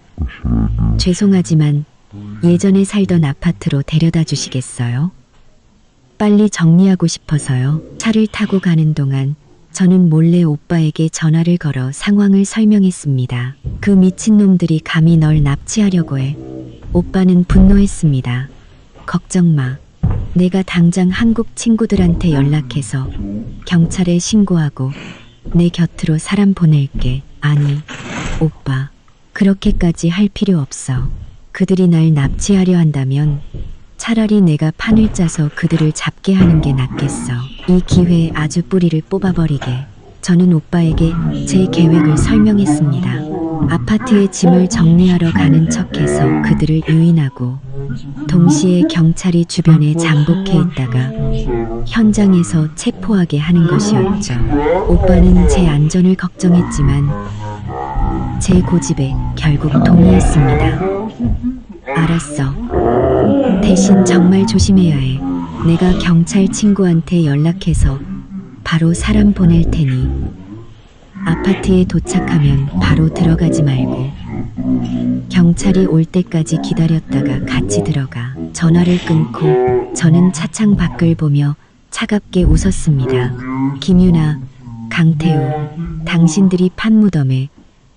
죄송하지만 예전에 살던 아파트로 데려다 주시겠어요? 빨리 정리하고 싶어서요. 차를 타고 가는 동안 저는 몰래 오빠에게 전화를 걸어 상황을 설명했습니다. 그 미친놈들이 감히 널 납치하려고 해. 오빠는 분노했습니다. 걱정 마. 내가 당장 한국 친구들한테 연락해서 경찰에 신고하고 내 곁으로 사람 보낼게. 아니, 오빠. 그렇게까지 할 필요 없어. 그들이 날 납치하려 한다면 차라리 내가 판을 짜서 그들을 잡게 하는 게 낫겠어. 이 기회에 아주 뿌리를 뽑아버리게. 저는 오빠에게 제 계획을 설명했습니다. 아파트에 짐을 정리하러 가는 척해서 그들을 유인하고 동시에 경찰이 주변에 잠복해 있다가 현장에서 체포하게 하는 것이었죠. 오빠는 제 안전을 걱정했지만 제 고집에 결국 동의했습니다. 알았어. 대신 정말 조심해야 해. 내가 경찰 친구한테 연락해서 바로 사람 보낼 테니 아파트에 도착하면 바로 들어가지 말고 경찰이 올 때까지 기다렸다가 같이 들어가. 전화를 끊고 저는 차창 밖을 보며 차갑게 웃었습니다. 김유나, 강태우, 당신들이 판무덤에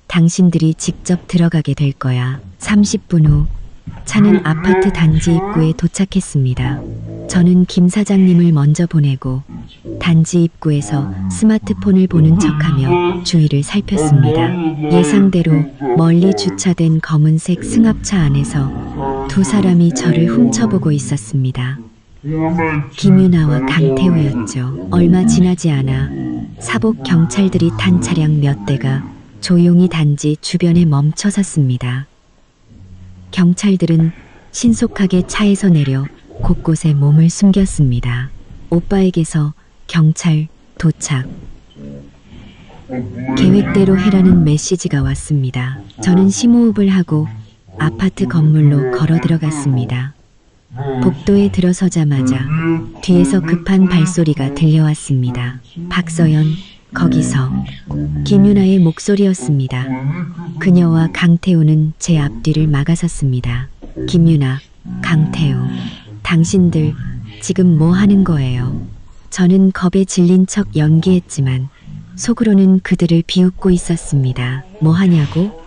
당신들이 직접 들어가게 될 거야. 30분 후 차는 아파트 단지 입구에 도착했습니다. 저는 김 사장님을 먼저 보내고 단지 입구에서 스마트폰을 보는 척하며 주위를 살폈습니다. 예상대로 멀리 주차된 검은색 승합차 안에서 두 사람이 저를 훔쳐보고 있었습니다. 김유나와 강태우였죠. 얼마 지나지 않아 사복 경찰들이 탄 차량 몇 대가 조용히 단지 주변에 멈춰 섰습니다. 경찰들은 신속하게 차에서 내려 곳곳에 몸을 숨겼습니다. 오빠에게서 경찰 도착. 계획대로 해라는 메시지가 왔습니다. 저는 심호흡을 하고 아파트 건물로 걸어 들어갔습니다. 복도에 들어서자마자 뒤에서 급한 발소리가 들려왔습니다. 박서연, 거기서. 김윤아의 목소리였습니다. 그녀와 강태우는 제 앞뒤를 막아섰습니다. 김윤아, 강태우, 당신들 지금 뭐 하는 거예요? 저는 겁에 질린 척 연기했지만 속으로는 그들을 비웃고 있었습니다. 뭐 하냐고?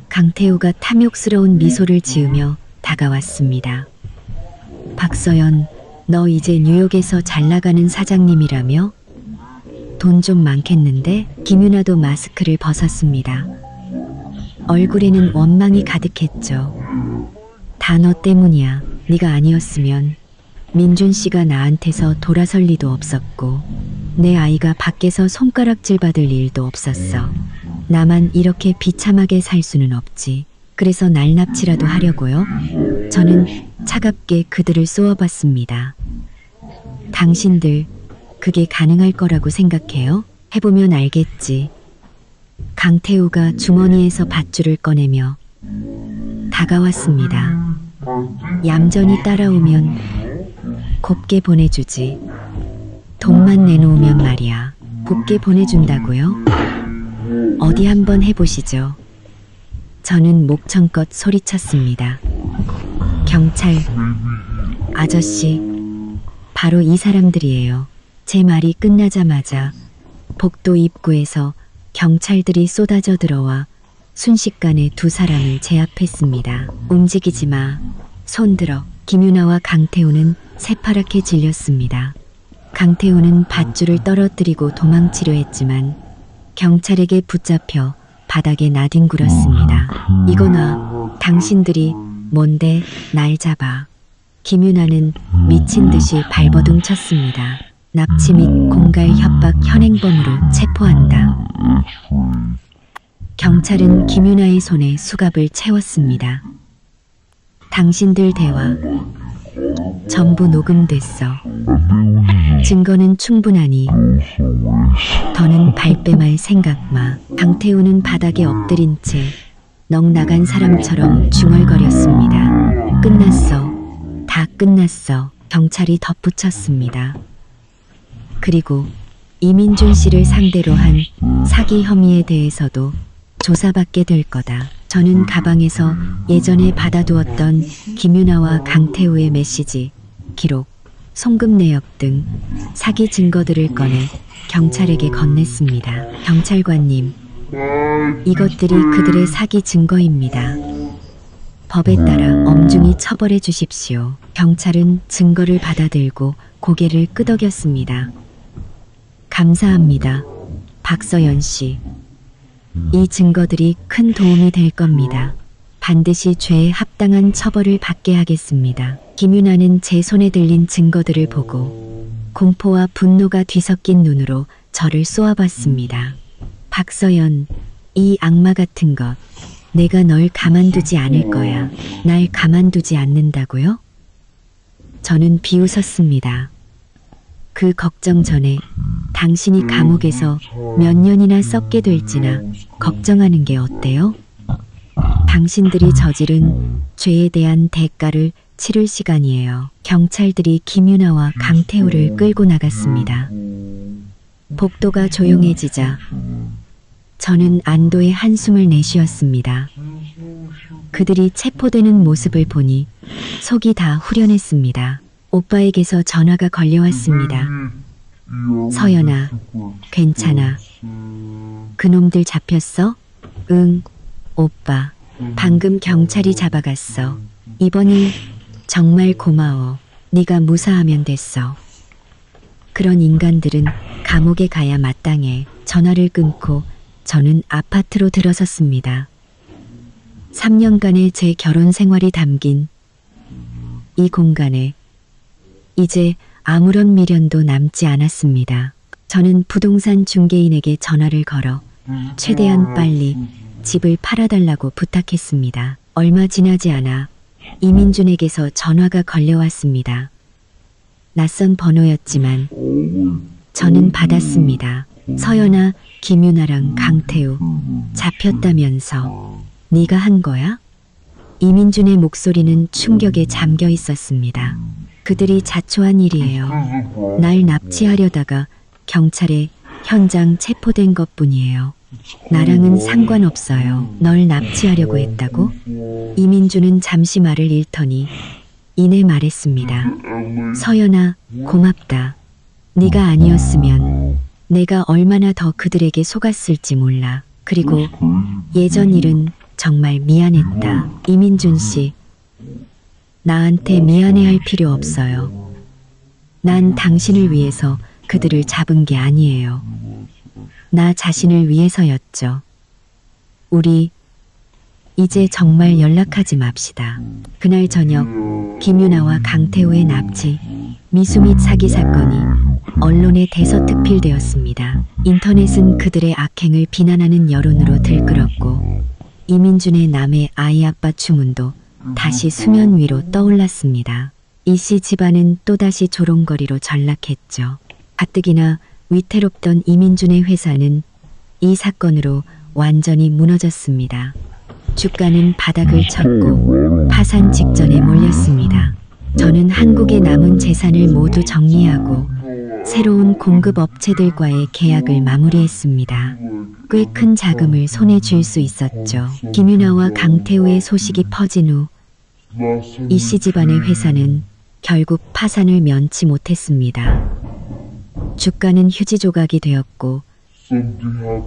강태우가 탐욕스러운 미소를 지으며 다가왔습니다. 박서연, 너 이제 뉴욕에서 잘 나가는 사장님이라며? 돈 좀 많겠는데? 김윤아도 마스크를 벗었습니다. 얼굴에는 원망이 가득했죠. 다 너 때문이야. 네가 아니었으면 민준 씨가 나한테서 돌아설 리도 없었고 내 아이가 밖에서 손가락질 받을 일도 없었어. 나만 이렇게 비참하게 살 수는 없지. 그래서 날 납치라도 하려고요? 저는 차갑게 그들을 쏘아봤습니다. 당신들 그게 가능할 거라고 생각해요? 해보면 알겠지. 강태우가 주머니에서 밧줄을 꺼내며 다가왔습니다. 얌전히 따라오면 곱게 보내주지. 돈만 내놓으면 말이야. 곱게 보내준다고요? 어디 한번 해보시죠. 저는 목청껏 소리쳤습니다. 경찰 아저씨, 바로 이 사람들이에요. 제 말이 끝나자마자 복도 입구에서 경찰들이 쏟아져 들어와 순식간에 두 사람을 제압했습니다. 움직이지 마. 손 들어. 김윤아와 강태우는 새파랗게 질렸습니다. 강태우는 밧줄을 떨어뜨리고 도망치려 했지만 경찰에게 붙잡혀 바닥에 나뒹굴었습니다. 이거나 당신들이 뭔데 날 잡아. 김윤아는 미친 듯이 발버둥 쳤습니다. 납치 및 공갈 협박 현행범으로 체포한다. 경찰은 김윤아의 손에 수갑을 채웠습니다. 당신들 대화 전부 녹음됐어. 증거는 충분하니 더는 발뺌할 생각 마. 강태우는 바닥에 엎드린 채 넋 나간 사람처럼 중얼거렸습니다. 끝났어. 다 끝났어. 경찰이 덧붙였습니다. 그리고 이민준 씨를 상대로 한 사기 혐의에 대해서도 조사받게 될 거다. 저는 가방에서 예전에 받아두었던 김윤아와 강태우의 메시지, 기록, 송금 내역 등 사기 증거들을 꺼내 경찰에게 건넸습니다. 경찰관님, 이것들이 그들의 사기 증거입니다. 법에 따라 엄중히 처벌해 주십시오. 경찰은 증거를 받아들고 고개를 끄덕였습니다. 감사합니다. 박서연 씨. 이 증거들이 큰 도움이 될 겁니다. 반드시 죄에 합당한 처벌을 받게 하겠습니다. 김윤아는 제 손에 들린 증거들을 보고 공포와 분노가 뒤섞인 눈으로 저를 쏘아봤습니다. 박서연, 이 악마 같은 것. 내가 널 가만두지 않을 거야. 날 가만두지 않는다고요? 저는 비웃었습니다. 그 걱정 전에 당신이 감옥에서 몇 년이나 썩게 될지나 걱정하는 게 어때요? 당신들이 저지른 죄에 대한 대가를 치를 시간이에요. 경찰들이 김윤아와 강태우를 끌고 나갔습니다. 복도가 조용해지자 저는 안도의 한숨을 내쉬었습니다. 그들이 체포되는 모습을 보니 속이 다 후련했습니다. 오빠에게서 전화가 걸려왔습니다. 서연아, 괜찮아. 그놈들 잡혔어? 응, 오빠. 방금 경찰이 잡아갔어. 이번이 정말 고마워. 네가 무사하면 됐어. 그런 인간들은 감옥에 가야 마땅해. 전화를 끊고 저는 아파트로 들어섰습니다. 3년간의 제 결혼 생활이 담긴 이 공간에 이제 아무런 미련도 남지 않았습니다. 저는 부동산 중개인에게 전화를 걸어 최대한 빨리 집을 팔아달라고 부탁했습니다. 얼마 지나지 않아 이민준에게서 전화가 걸려왔습니다. 낯선 번호였지만 저는 받았습니다. 서연아, 김유나랑 강태우 잡혔다면서 네가 한 거야? 이민준의 목소리는 충격에 잠겨 있었습니다. 그들이 자초한 일이에요. 날 납치하려다가 경찰에 현장 체포된 것뿐이에요. 나랑은 상관없어요. 널 납치하려고 했다고? 이민준은 잠시 말을 잃더니 이내 말했습니다. 서연아, 고맙다. 네가 아니었으면 내가 얼마나 더 그들에게 속았을지 몰라. 그리고 예전 일은 정말 미안했다. 이민준 씨, 나한테 미안해할 필요 없어요. 난 당신을 위해서 그들을 잡은 게 아니에요. 나 자신을 위해서였죠. 우리 이제 정말 연락하지 맙시다. 그날 저녁 김유나와 강태우의 납치, 미수 및 사기 사건이 언론에 대서특필되었습니다. 인터넷은 그들의 악행을 비난하는 여론으로 들끓었고 이민준의 남의 아이 아빠 추문도 다시 수면 위로 떠올랐습니다. 이 씨 집안은 또다시 조롱거리로 전락했죠. 가뜩이나 위태롭던 이민준의 회사는 이 사건으로 완전히 무너졌습니다. 주가는 바닥을 쳤고 파산 직전에 몰렸습니다. 저는 한국의 남은 재산을 모두 정리하고 새로운 공급 업체들과의 계약을 마무리했습니다. 꽤 큰 자금을 손에 쥘 수 있었죠. 김유나와 강태우의 소식이 퍼진 후 이 씨 집안의 회사는 결국 파산을 면치 못했습니다. 주가는 휴지 조각이 되었고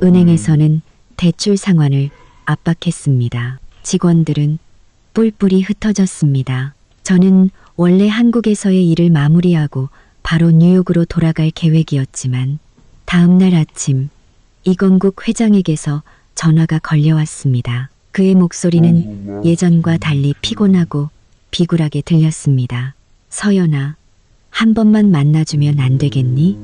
은행에서는 대출 상환을 압박했습니다. 직원들은 뿔뿔이 흩어졌습니다. 저는 원래 한국에서의 일을 마무리하고 바로 뉴욕으로 돌아갈 계획이었지만 다음 날 아침 이건국 회장에게서 전화가 걸려왔습니다. 그의 목소리는 예전과 달리 피곤하고 비굴하게 들렸습니다. 서연아, 한 번만 만나주면 안 되겠니?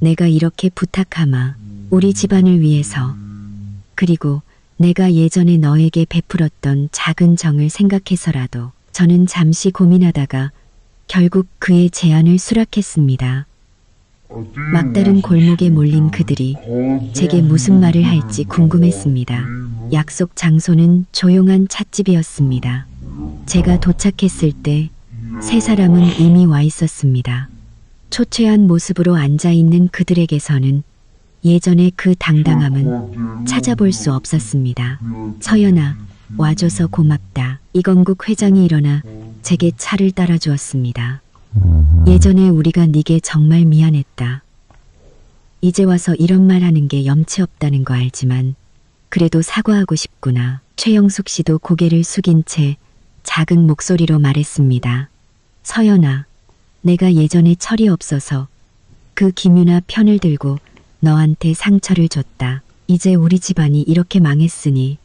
내가 이렇게 부탁하마. 우리 집안을 위해서. 그리고 내가 예전에 너에게 베풀었던 작은 정을 생각해서라도. 저는 잠시 고민하다가 결국 그의 제안을 수락했습니다. 막다른 골목에 몰린 그들이 제게 무슨 말을 할지 궁금했습니다. 약속 장소는 조용한 찻집이었습니다. 제가 도착했을 때 세 사람은 이미 와 있었습니다. 초췌한 모습으로 앉아있는 그들에게서는 예전의 그 당당함은 찾아볼 수 없었습니다. 서연아, 와줘서 고맙다. 이건국 회장이 일어나 제게 차를 따라주었습니다. 예전에 우리가 네게 정말 미안했다. 이제 와서 이런 말 하는 게 염치 없다는 거 알지만 그래도 사과하고 싶구나. 최영숙 씨도 고개를 숙인 채 작은 목소리로 말했습니다. 서연아, 내가 예전에 철이 없어서 그 김유나 편을 들고 너한테 상처를 줬다. 이제 우리 집안이 이렇게 망했으니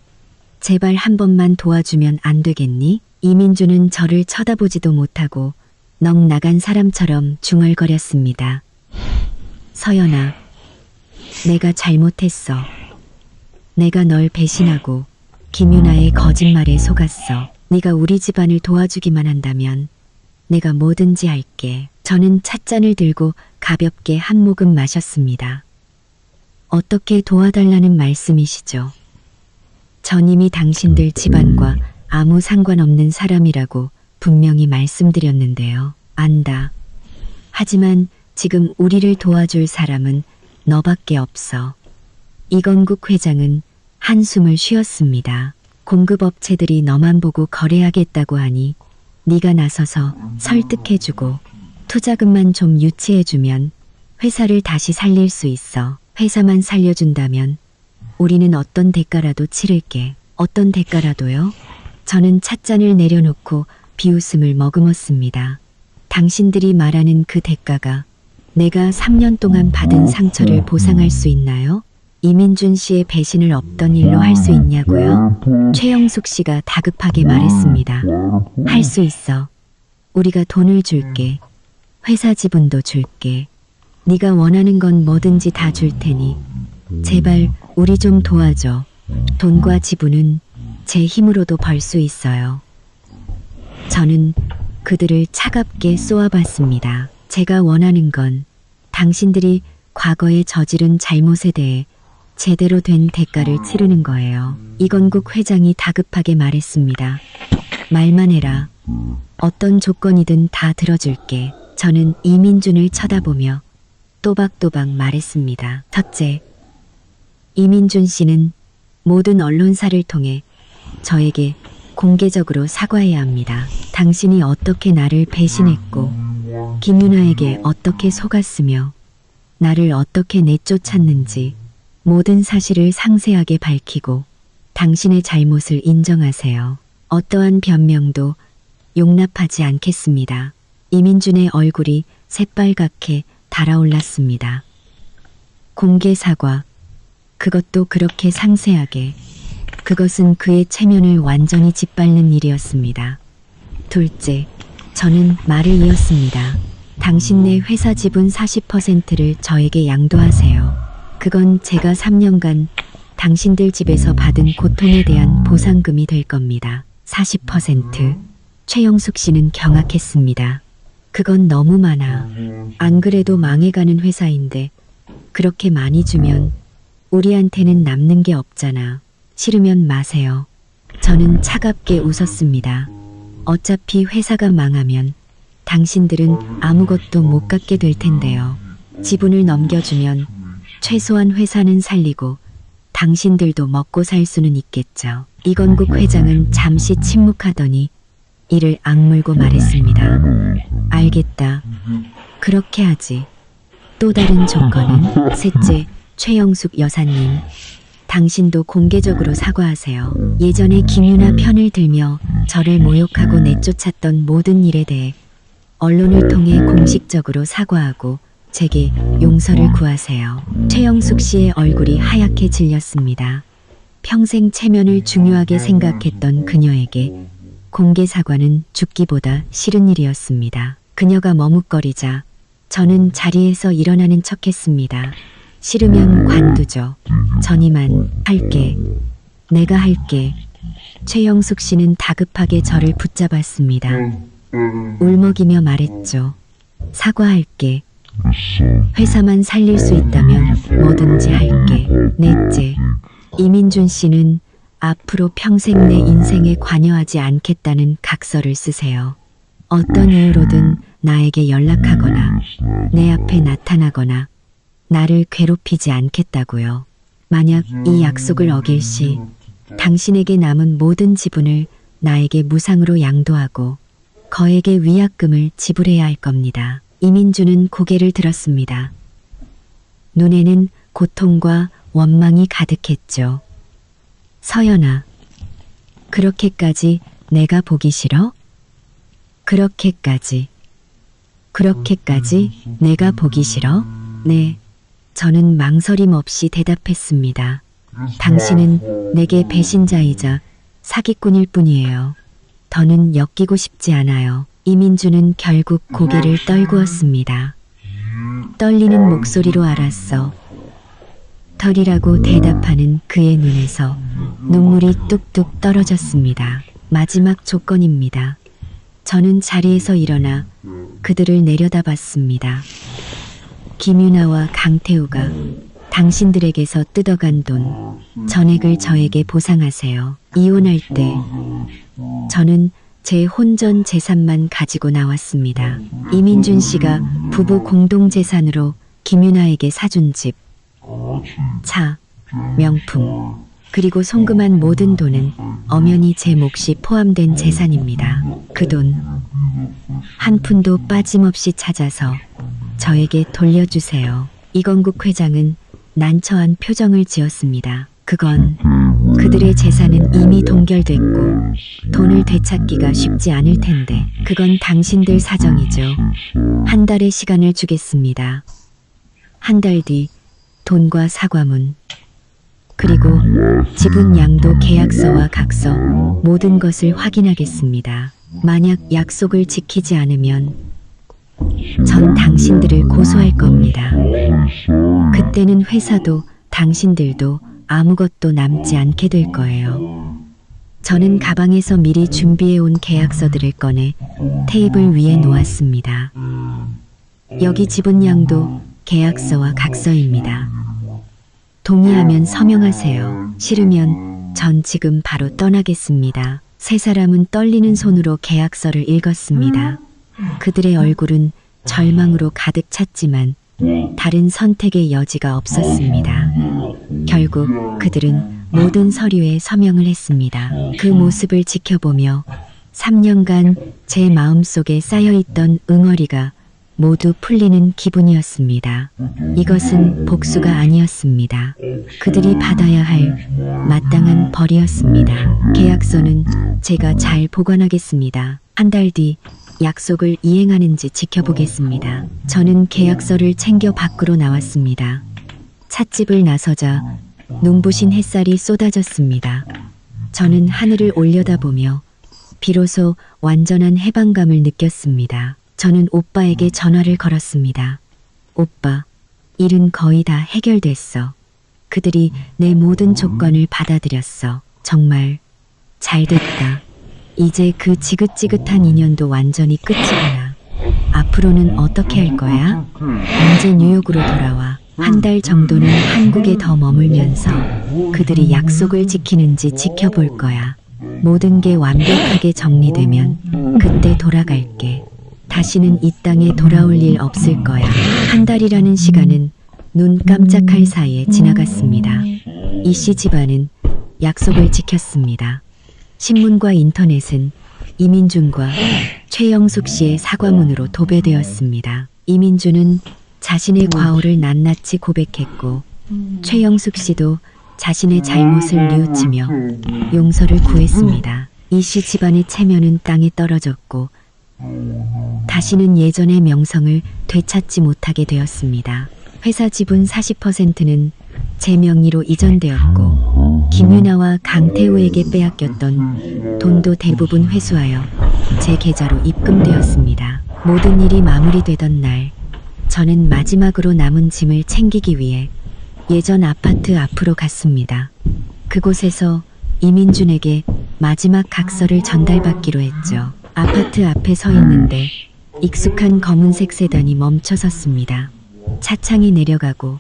제발 한 번만 도와주면 안 되겠니? 이민준은 저를 쳐다보지도 못하고 넋 나간 사람처럼 중얼거렸습니다. 서연아, 내가 잘못했어. 내가 널 배신하고 김유나의 거짓말에 속았어. 네가 우리 집안을 도와주기만 한다면 내가 뭐든지 할게. 저는 찻잔을 들고 가볍게 한 모금 마셨습니다. 어떻게 도와달라는 말씀이시죠? 전 이미 당신들 집안과 아무 상관없는 사람이라고 분명히 말씀드렸는데요. 안다. 하지만 지금 우리를 도와줄 사람은 너밖에 없어. 이건국 회장은 한숨을 쉬었습니다. 공급업체들이 너만 보고 거래하겠다고 하니 네가 나서서 설득해주고 투자금만 좀 유치해주면 회사를 다시 살릴 수 있어. 회사만 살려준다면 우리는 어떤 대가라도 치를게. 어떤 대가라도요? 저는 찻잔을 내려놓고 비웃음을 머금었습니다. 당신들이 말하는 그 대가가 내가 3년 동안 받은 상처를 보상할 수 있나요? 이민준 씨의 배신을 없던 일로 할 수 있냐고요? 최영숙 씨가 다급하게 말했습니다. 할 수 있어. 우리가 돈을 줄게. 회사 지분도 줄게. 네가 원하는 건 뭐든지 다 줄 테니 제발 우리 좀 도와줘. 돈과 지분은 제 힘으로도 벌 수 있어요. 저는 그들을 차갑게 쏘아봤습니다. 제가 원하는 건 당신들이 과거에 저지른 잘못에 대해 제대로 된 대가를 치르는 거예요. 이건국 회장이 다급하게 말했습니다. 말만 해라. 어떤 조건이든 다 들어줄게. 저는 이민준을 쳐다보며 또박또박 말했습니다. 첫째, 이민준 씨는 모든 언론사를 통해 저에게 공개적으로 사과해야 합니다. 당신이 어떻게 나를 배신했고 김윤아에게 어떻게 속았으며 나를 어떻게 내쫓았는지 모든 사실을 상세하게 밝히고 당신의 잘못을 인정하세요. 어떠한 변명도 용납하지 않겠습니다. 이민준의 얼굴이 새빨갛게 달아올랐습니다. 공개 사과, 그것도 그렇게 상세하게. 그것은 그의 체면을 완전히 짓밟는 일이었습니다. 둘째, 저는 말을 이었습니다. 당신네 회사 지분 40%를 저에게 양도하세요. 그건 제가 3년간 당신들 집에서 받은 고통에 대한 보상금이 될 겁니다. 40%. 최영숙 씨는 경악했습니다. 그건 너무 많아. 안 그래도 망해가는 회사인데 그렇게 많이 주면 우리한테는 남는 게 없잖아. 싫으면 마세요. 저는 차갑게 웃었습니다. 어차피 회사가 망하면 당신들은 아무것도 못 갖게 될 텐데요. 지분을 넘겨주면 최소한 회사는 살리고 당신들도 먹고 살 수는 있겠죠. 이건국 회장은 잠시 침묵하더니 이를 악물고 말했습니다. 알겠다. 그렇게 하지. 또 다른 조건은? 셋째, 최영숙 여사님. 당신도 공개적으로 사과하세요. 예전에 김윤아 편을 들며 저를 모욕하고 내쫓았던 모든 일에 대해 언론을 통해 공식적으로 사과하고 제게 용서를 구하세요. 최영숙 씨의 얼굴이 하얗게 질렸습니다. 평생 체면을 중요하게 생각했던 그녀에게 공개 사과는 죽기보다 싫은 일이었습니다. 그녀가 머뭇거리자 저는 자리에서 일어나는 척했습니다. 싫으면 관두죠. 전이만 할게. 내가 할게. 최영숙 씨는 다급하게 저를 붙잡았습니다. 울먹이며 말했죠. 사과할게. 회사만 살릴 수 있다면 뭐든지 할게. 넷째, 이민준 씨는 앞으로 평생 내 인생에 관여하지 않겠다는 각서를 쓰세요. 어떤 이유로든 나에게 연락하거나 내 앞에 나타나거나 나를 괴롭히지 않겠다고요. 만약 이 약속을 어길 시 당신에게 남은 모든 지분을 나에게 무상으로 양도하고 거액의 위약금을 지불해야 할 겁니다. 이민준은 고개를 들었습니다. 눈에는 고통과 원망이 가득했죠. 서연아, 그렇게까지 내가 보기 싫어? 그렇게까지 내가 보기 싫어? 네, 저는 망설임 없이 대답했습니다. 당신은 내게 배신자이자 사기꾼일 뿐이에요. 더는 엮이고 싶지 않아요. 이민준은 결국 고개를 떨구었습니다. 떨리는 목소리로 알았어. 털이라고 대답하는 그의 눈에서 눈물이 뚝뚝 떨어졌습니다. 마지막 조건입니다. 저는 자리에서 일어나 그들을 내려다봤습니다. 김윤아와 강태우가 당신들에게서 뜯어간 돈, 전액을 저에게 보상하세요. 이혼할 때 저는 제 혼전 재산만 가지고 나왔습니다. 이민준 씨가 부부 공동재산으로 김윤아에게 사준 집, 차, 명품, 그리고 송금한 모든 돈은 엄연히 제 몫이 포함된 재산입니다. 그 돈 한 푼도 빠짐없이 찾아서 저에게 돌려주세요. 이건국 회장은 난처한 표정을 지었습니다. 그건 그들의 재산은 이미 동결됐고 돈을 되찾기가 쉽지 않을 텐데 그건 당신들 사정이죠. 한 달의 시간을 주겠습니다. 한 달 뒤 돈과 사과문 그리고 지분 양도 계약서와 각서 모든 것을 확인하겠습니다. 만약 약속을 지키지 않으면 전 당신들을 고소할 겁니다. 그때는 회사도 당신들도 아무것도 남지 않게 될 거예요. 저는 가방에서 미리 준비해온 계약서들을 꺼내 테이블 위에 놓았습니다. 여기 지분량도 계약서와 각서입니다. 동의하면 서명하세요. 싫으면 전 지금 바로 떠나겠습니다. 세 사람은 떨리는 손으로 계약서를 읽었습니다. 그들의 얼굴은 절망으로 가득 찼지만 다른 선택의 여지가 없었습니다. 결국 그들은 모든 서류에 서명을 했습니다. 그 모습을 지켜보며 3년간 제 마음속에 쌓여있던 응어리가 모두 풀리는 기분이었습니다. 이것은 복수가 아니었습니다. 그들이 받아야 할 마땅한 벌이었습니다. 계약서는 제가 잘 보관하겠습니다. 한 달 뒤 약속을 이행하는지 지켜보겠습니다. 저는 계약서를 챙겨 밖으로 나왔습니다. 찻집을 나서자 눈부신 햇살이 쏟아졌습니다. 저는 하늘을 올려다보며 비로소 완전한 해방감을 느꼈습니다. 저는 오빠에게 전화를 걸었습니다. 오빠, 일은 거의 다 해결됐어. 그들이 내 모든 조건을 받아들였어. 정말 잘 됐다. 이제 그 지긋지긋한 인연도 완전히 끝이구나. 앞으로는 어떻게 할 거야? 언제 뉴욕으로 돌아와? 한 달 정도는 한국에 더 머물면서 그들이 약속을 지키는지 지켜볼 거야. 모든 게 완벽하게 정리되면 그때 돌아갈게. 다시는 이 땅에 돌아올 일 없을 거야. 한 달이라는 시간은 눈 깜짝할 사이에 지나갔습니다. 이씨 집안은 약속을 지켰습니다. 신문과 인터넷은 이민준과 최영숙 씨의 사과문으로 도배되었습니다. 이민준은 자신의 과오를 낱낱이 고백했고 최영숙 씨도 자신의 잘못을 뉘우치며 용서를 구했습니다. 이씨 집안의 체면은 땅에 떨어졌고 다시는 예전의 명성을 되찾지 못하게 되었습니다. 회사 지분 40%는 제 명의로 이전되었고 김유나와 강태우에게 빼앗겼던 돈도 대부분 회수하여 제 계좌로 입금되었습니다. 모든 일이 마무리되던 날 저는 마지막으로 남은 짐을 챙기기 위해 예전 아파트 앞으로 갔습니다. 그곳에서 이민준에게 마지막 각서를 전달받기로 했죠. 아파트 앞에 서 있는데 익숙한 검은색 세단이 멈춰 섰습니다. 차창이 내려가고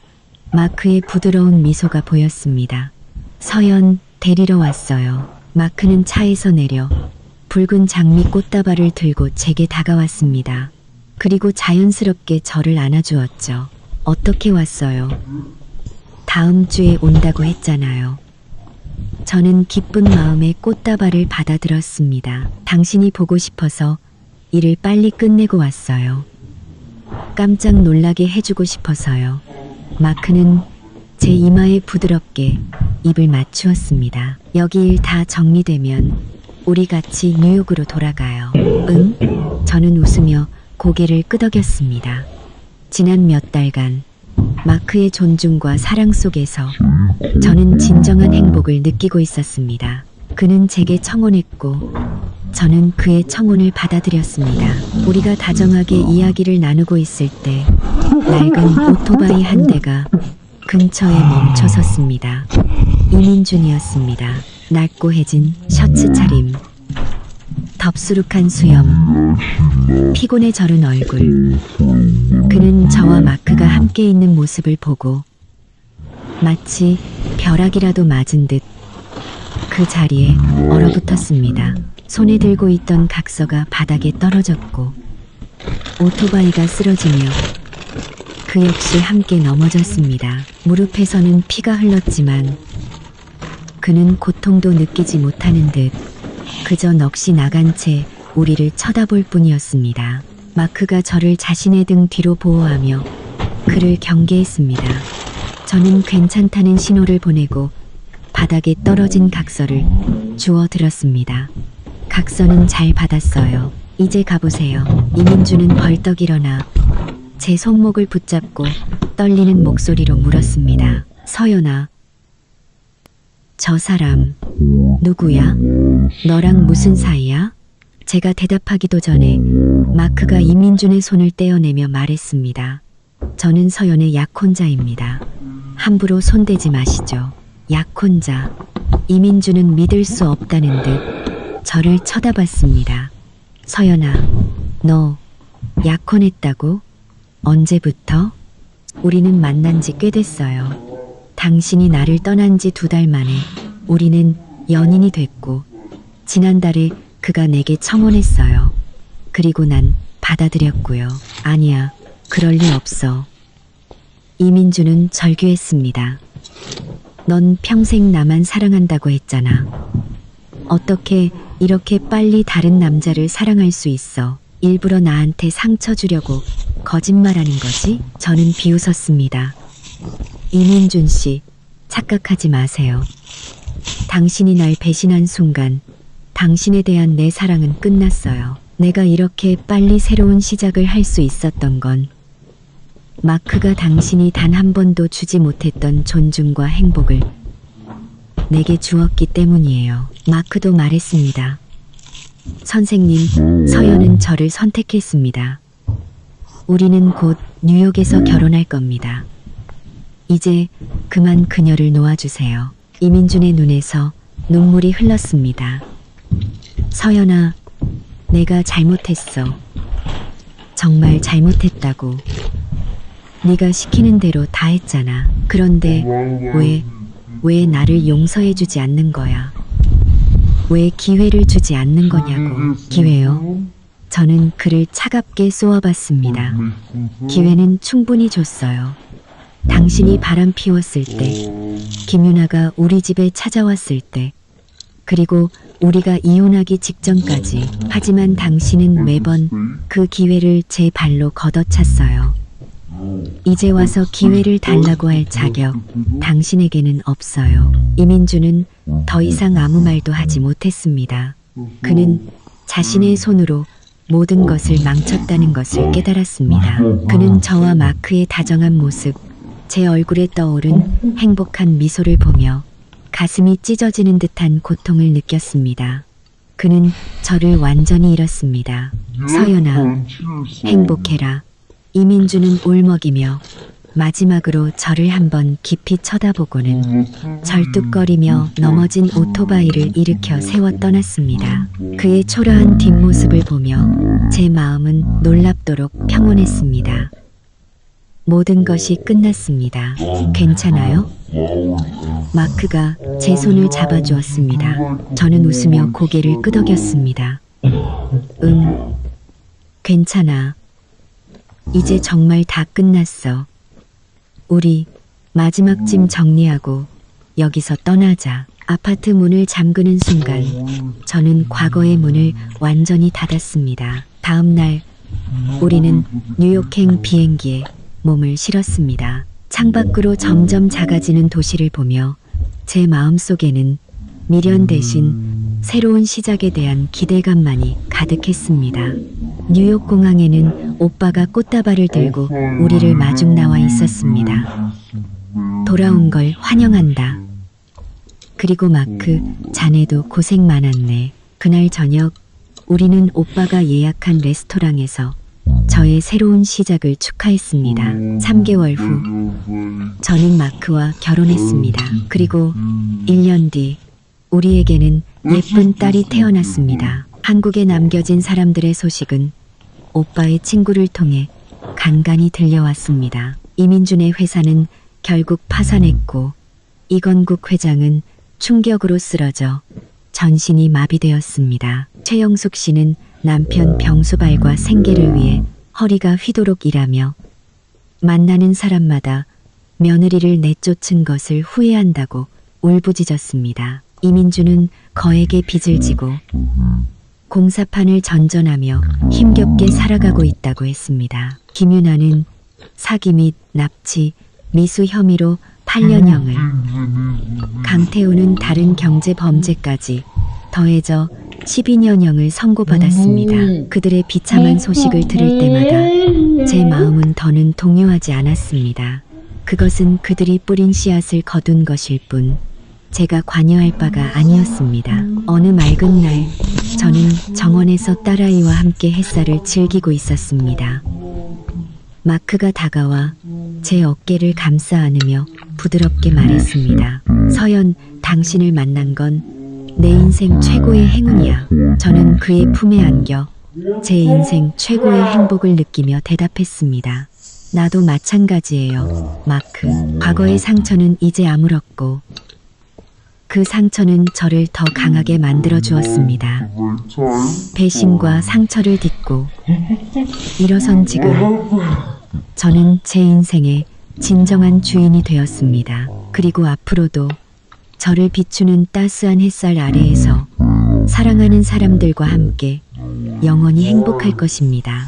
마크의 부드러운 미소가 보였습니다. 서연, 데리러 왔어요. 마크는 차에서 내려 붉은 장미 꽃다발을 들고 제게 다가왔습니다. 그리고 자연스럽게 저를 안아주었죠. 어떻게 왔어요? 다음 주에 온다고 했잖아요. 저는 기쁜 마음에 꽃다발을 받아들었습니다. 당신이 보고 싶어서 일을 빨리 끝내고 왔어요. 깜짝 놀라게 해주고 싶어서요. 마크는 제 이마에 부드럽게 입을 맞추었습니다. 여기 일 다 정리되면 우리 같이 뉴욕으로 돌아가요. 응? 저는 웃으며 고개를 끄덕였습니다. 지난 몇 달간 마크의 존중과 사랑 속에서 저는 진정한 행복을 느끼고 있었습니다. 그는 제게 청혼했고 저는 그의 청혼을 받아들였습니다. 우리가 다정하게 이야기를 나누고 있을 때 낡은 오토바이 한 대가 근처에 멈춰 섰습니다. 이민준이었습니다. 낡고 해진 셔츠 차림, 덥수룩한 수염, 피곤에 절은 얼굴. 그는 저와 마크가 함께 있는 모습을 보고 마치 벼락이라도 맞은 듯 그 자리에 얼어붙었습니다. 손에 들고 있던 각서가 바닥에 떨어졌고 오토바이가 쓰러지며 그 역시 함께 넘어졌습니다. 무릎에서는 피가 흘렀지만 그는 고통도 느끼지 못하는 듯 그저 넋이 나간 채 우리를 쳐다볼 뿐이었습니다. 마크가 저를 자신의 등 뒤로 보호하며 그를 경계했습니다. 저는 괜찮다는 신호를 보내고 바닥에 떨어진 각서를 주워 들었습니다. 각서는 잘 받았어요. 이제 가보세요. 이민주는 벌떡 일어나 제 손목을 붙잡고 떨리는 목소리로 물었습니다. 서연아, 저 사람 누구야? 너랑 무슨 사이야? 제가 대답하기도 전에 마크가 이민준의 손을 떼어내며 말했습니다. 저는 서연의 약혼자입니다. 함부로 손대지 마시죠. 약혼자. 이민주는 믿을 수 없다는 듯 저를 쳐다봤습니다. 서연아, 너 약혼했다고? 언제부터? 우리는 만난 지 꽤 됐어요. 당신이 나를 떠난 지 2달 만에 우리는 연인이 됐고, 지난달에 그가 내게 청혼했어요. 그리고 난 받아들였고요. 아니야, 그럴 리 없어. 이민주는 절규했습니다. 넌 평생 나만 사랑한다고 했잖아. 어떻게 이렇게 빨리 다른 남자를 사랑할 수 있어? 일부러 나한테 상처 주려고 거짓말하는 거지? 저는 비웃었습니다. 이민준 씨, 착각하지 마세요. 당신이 날 배신한 순간 당신에 대한 내 사랑은 끝났어요. 내가 이렇게 빨리 새로운 시작을 할 수 있었던 건 마크가 당신이 단 한 번도 주지 못했던 존중과 행복을 내게 주었기 때문이에요. 마크도 말했습니다. 선생님, 서연은 저를 선택했습니다. 우리는 곧 뉴욕에서 결혼할 겁니다. 이제 그만 그녀를 놓아주세요. 이민준의 눈에서 눈물이 흘렀습니다. 서연아, 내가 잘못했어. 정말 잘못했다고. 네가 시키는 대로 다 했잖아. 그런데 왜 나를 용서해주지 않는 거야? 왜 기회를 주지 않는 거냐고. 기회요? 저는 그를 차갑게 쏘아봤습니다. 기회는 충분히 줬어요. 당신이 바람 피웠을 때, 김윤아가 우리 집에 찾아왔을 때, 그리고 우리가 이혼하기 직전까지. 하지만 당신은 매번 그 기회를 제 발로 걷어찼어요. 이제 와서 기회를 달라고 할 자격 당신에게는 없어요. 이민주는 더 이상 아무 말도 하지 못했습니다. 그는 자신의 손으로 모든 것을 망쳤다는 것을 깨달았습니다. 그는 저와 마크의 다정한 모습, 제 얼굴에 떠오른 행복한 미소를 보며 가슴이 찢어지는 듯한 고통을 느꼈습니다. 그는 저를 완전히 잃었습니다. 서연아, 행복해라. 이민주는 울먹이며 마지막으로 저를 한번 깊이 쳐다보고는 절뚝거리며 넘어진 오토바이를 일으켜 세워 떠났습니다. 그의 초라한 뒷모습을 보며 제 마음은 놀랍도록 평온했습니다. 모든 것이 끝났습니다. 괜찮아요? 마크가 제 손을 잡아주었습니다. 저는 웃으며 고개를 끄덕였습니다. 괜찮아. 이제 정말 다 끝났어. 우리 마지막 짐 정리하고 여기서 떠나자. 아파트 문을 잠그는 순간 저는 과거의 문을 완전히 닫았습니다. 다음 날 우리는 뉴욕행 비행기에 몸을 실었습니다. 창밖으로 점점 작아지는 도시를 보며 제 마음속에는 미련 대신 새로운 시작에 대한 기대감만이 가득했습니다. 뉴욕 공항에는 오빠가 꽃다발을 들고 우리를 마중 나와 있었습니다. 돌아온 걸 환영한다. 그리고 마크, 자네도 고생 많았네. 그날 저녁 우리는 오빠가 예약한 레스토랑에서 저의 새로운 시작을 축하했습니다. 3개월 후 저는 마크와 결혼했습니다. 그리고 1년 뒤 우리에게는 예쁜 딸이 태어났습니다. 한국에 남겨진 사람들의 소식은 오빠의 친구를 통해 간간히 들려왔습니다. 이민준의 회사는 결국 파산했고 이건국 회장은 충격으로 쓰러져 전신이 마비되었습니다. 최영숙 씨는 남편 병수발과 생계를 위해 허리가 휘도록 일하며 만나는 사람마다 며느리를 내쫓은 것을 후회한다고 울부짖었습니다. 이민주는 거액의 빚을 지고 공사판을 전전하며 힘겹게 살아가고 있다고 했습니다. 김윤아는 사기 및 납치, 미수 혐의로 8년형을, 강태우는 다른 경제 범죄까지 더해져 12년형을 선고받았습니다. 그들의 비참한 소식을 들을 때마다 제 마음은 더는 동요하지 않았습니다. 그것은 그들이 뿌린 씨앗을 거둔 것일 뿐 제가 관여할 바가 아니었습니다. 어느 맑은 날 저는 정원에서 딸아이와 함께 햇살을 즐기고 있었습니다. 마크가 다가와 제 어깨를 감싸 안으며 부드럽게 말했습니다. 서연, 당신을 만난 건 내 인생 최고의 행운이야. 저는 그의 품에 안겨 제 인생 최고의 행복을 느끼며 대답했습니다. 나도 마찬가지예요, 마크. 과거의 상처는 이제 아물었고 그 상처는 저를 더 강하게 만들어 주었습니다. 배신과 상처를 딛고 일어선 지금 저는 제 인생의 진정한 주인이 되었습니다. 그리고 앞으로도 저를 비추는 따스한 햇살 아래에서 사랑하는 사람들과 함께 영원히 행복할 것입니다.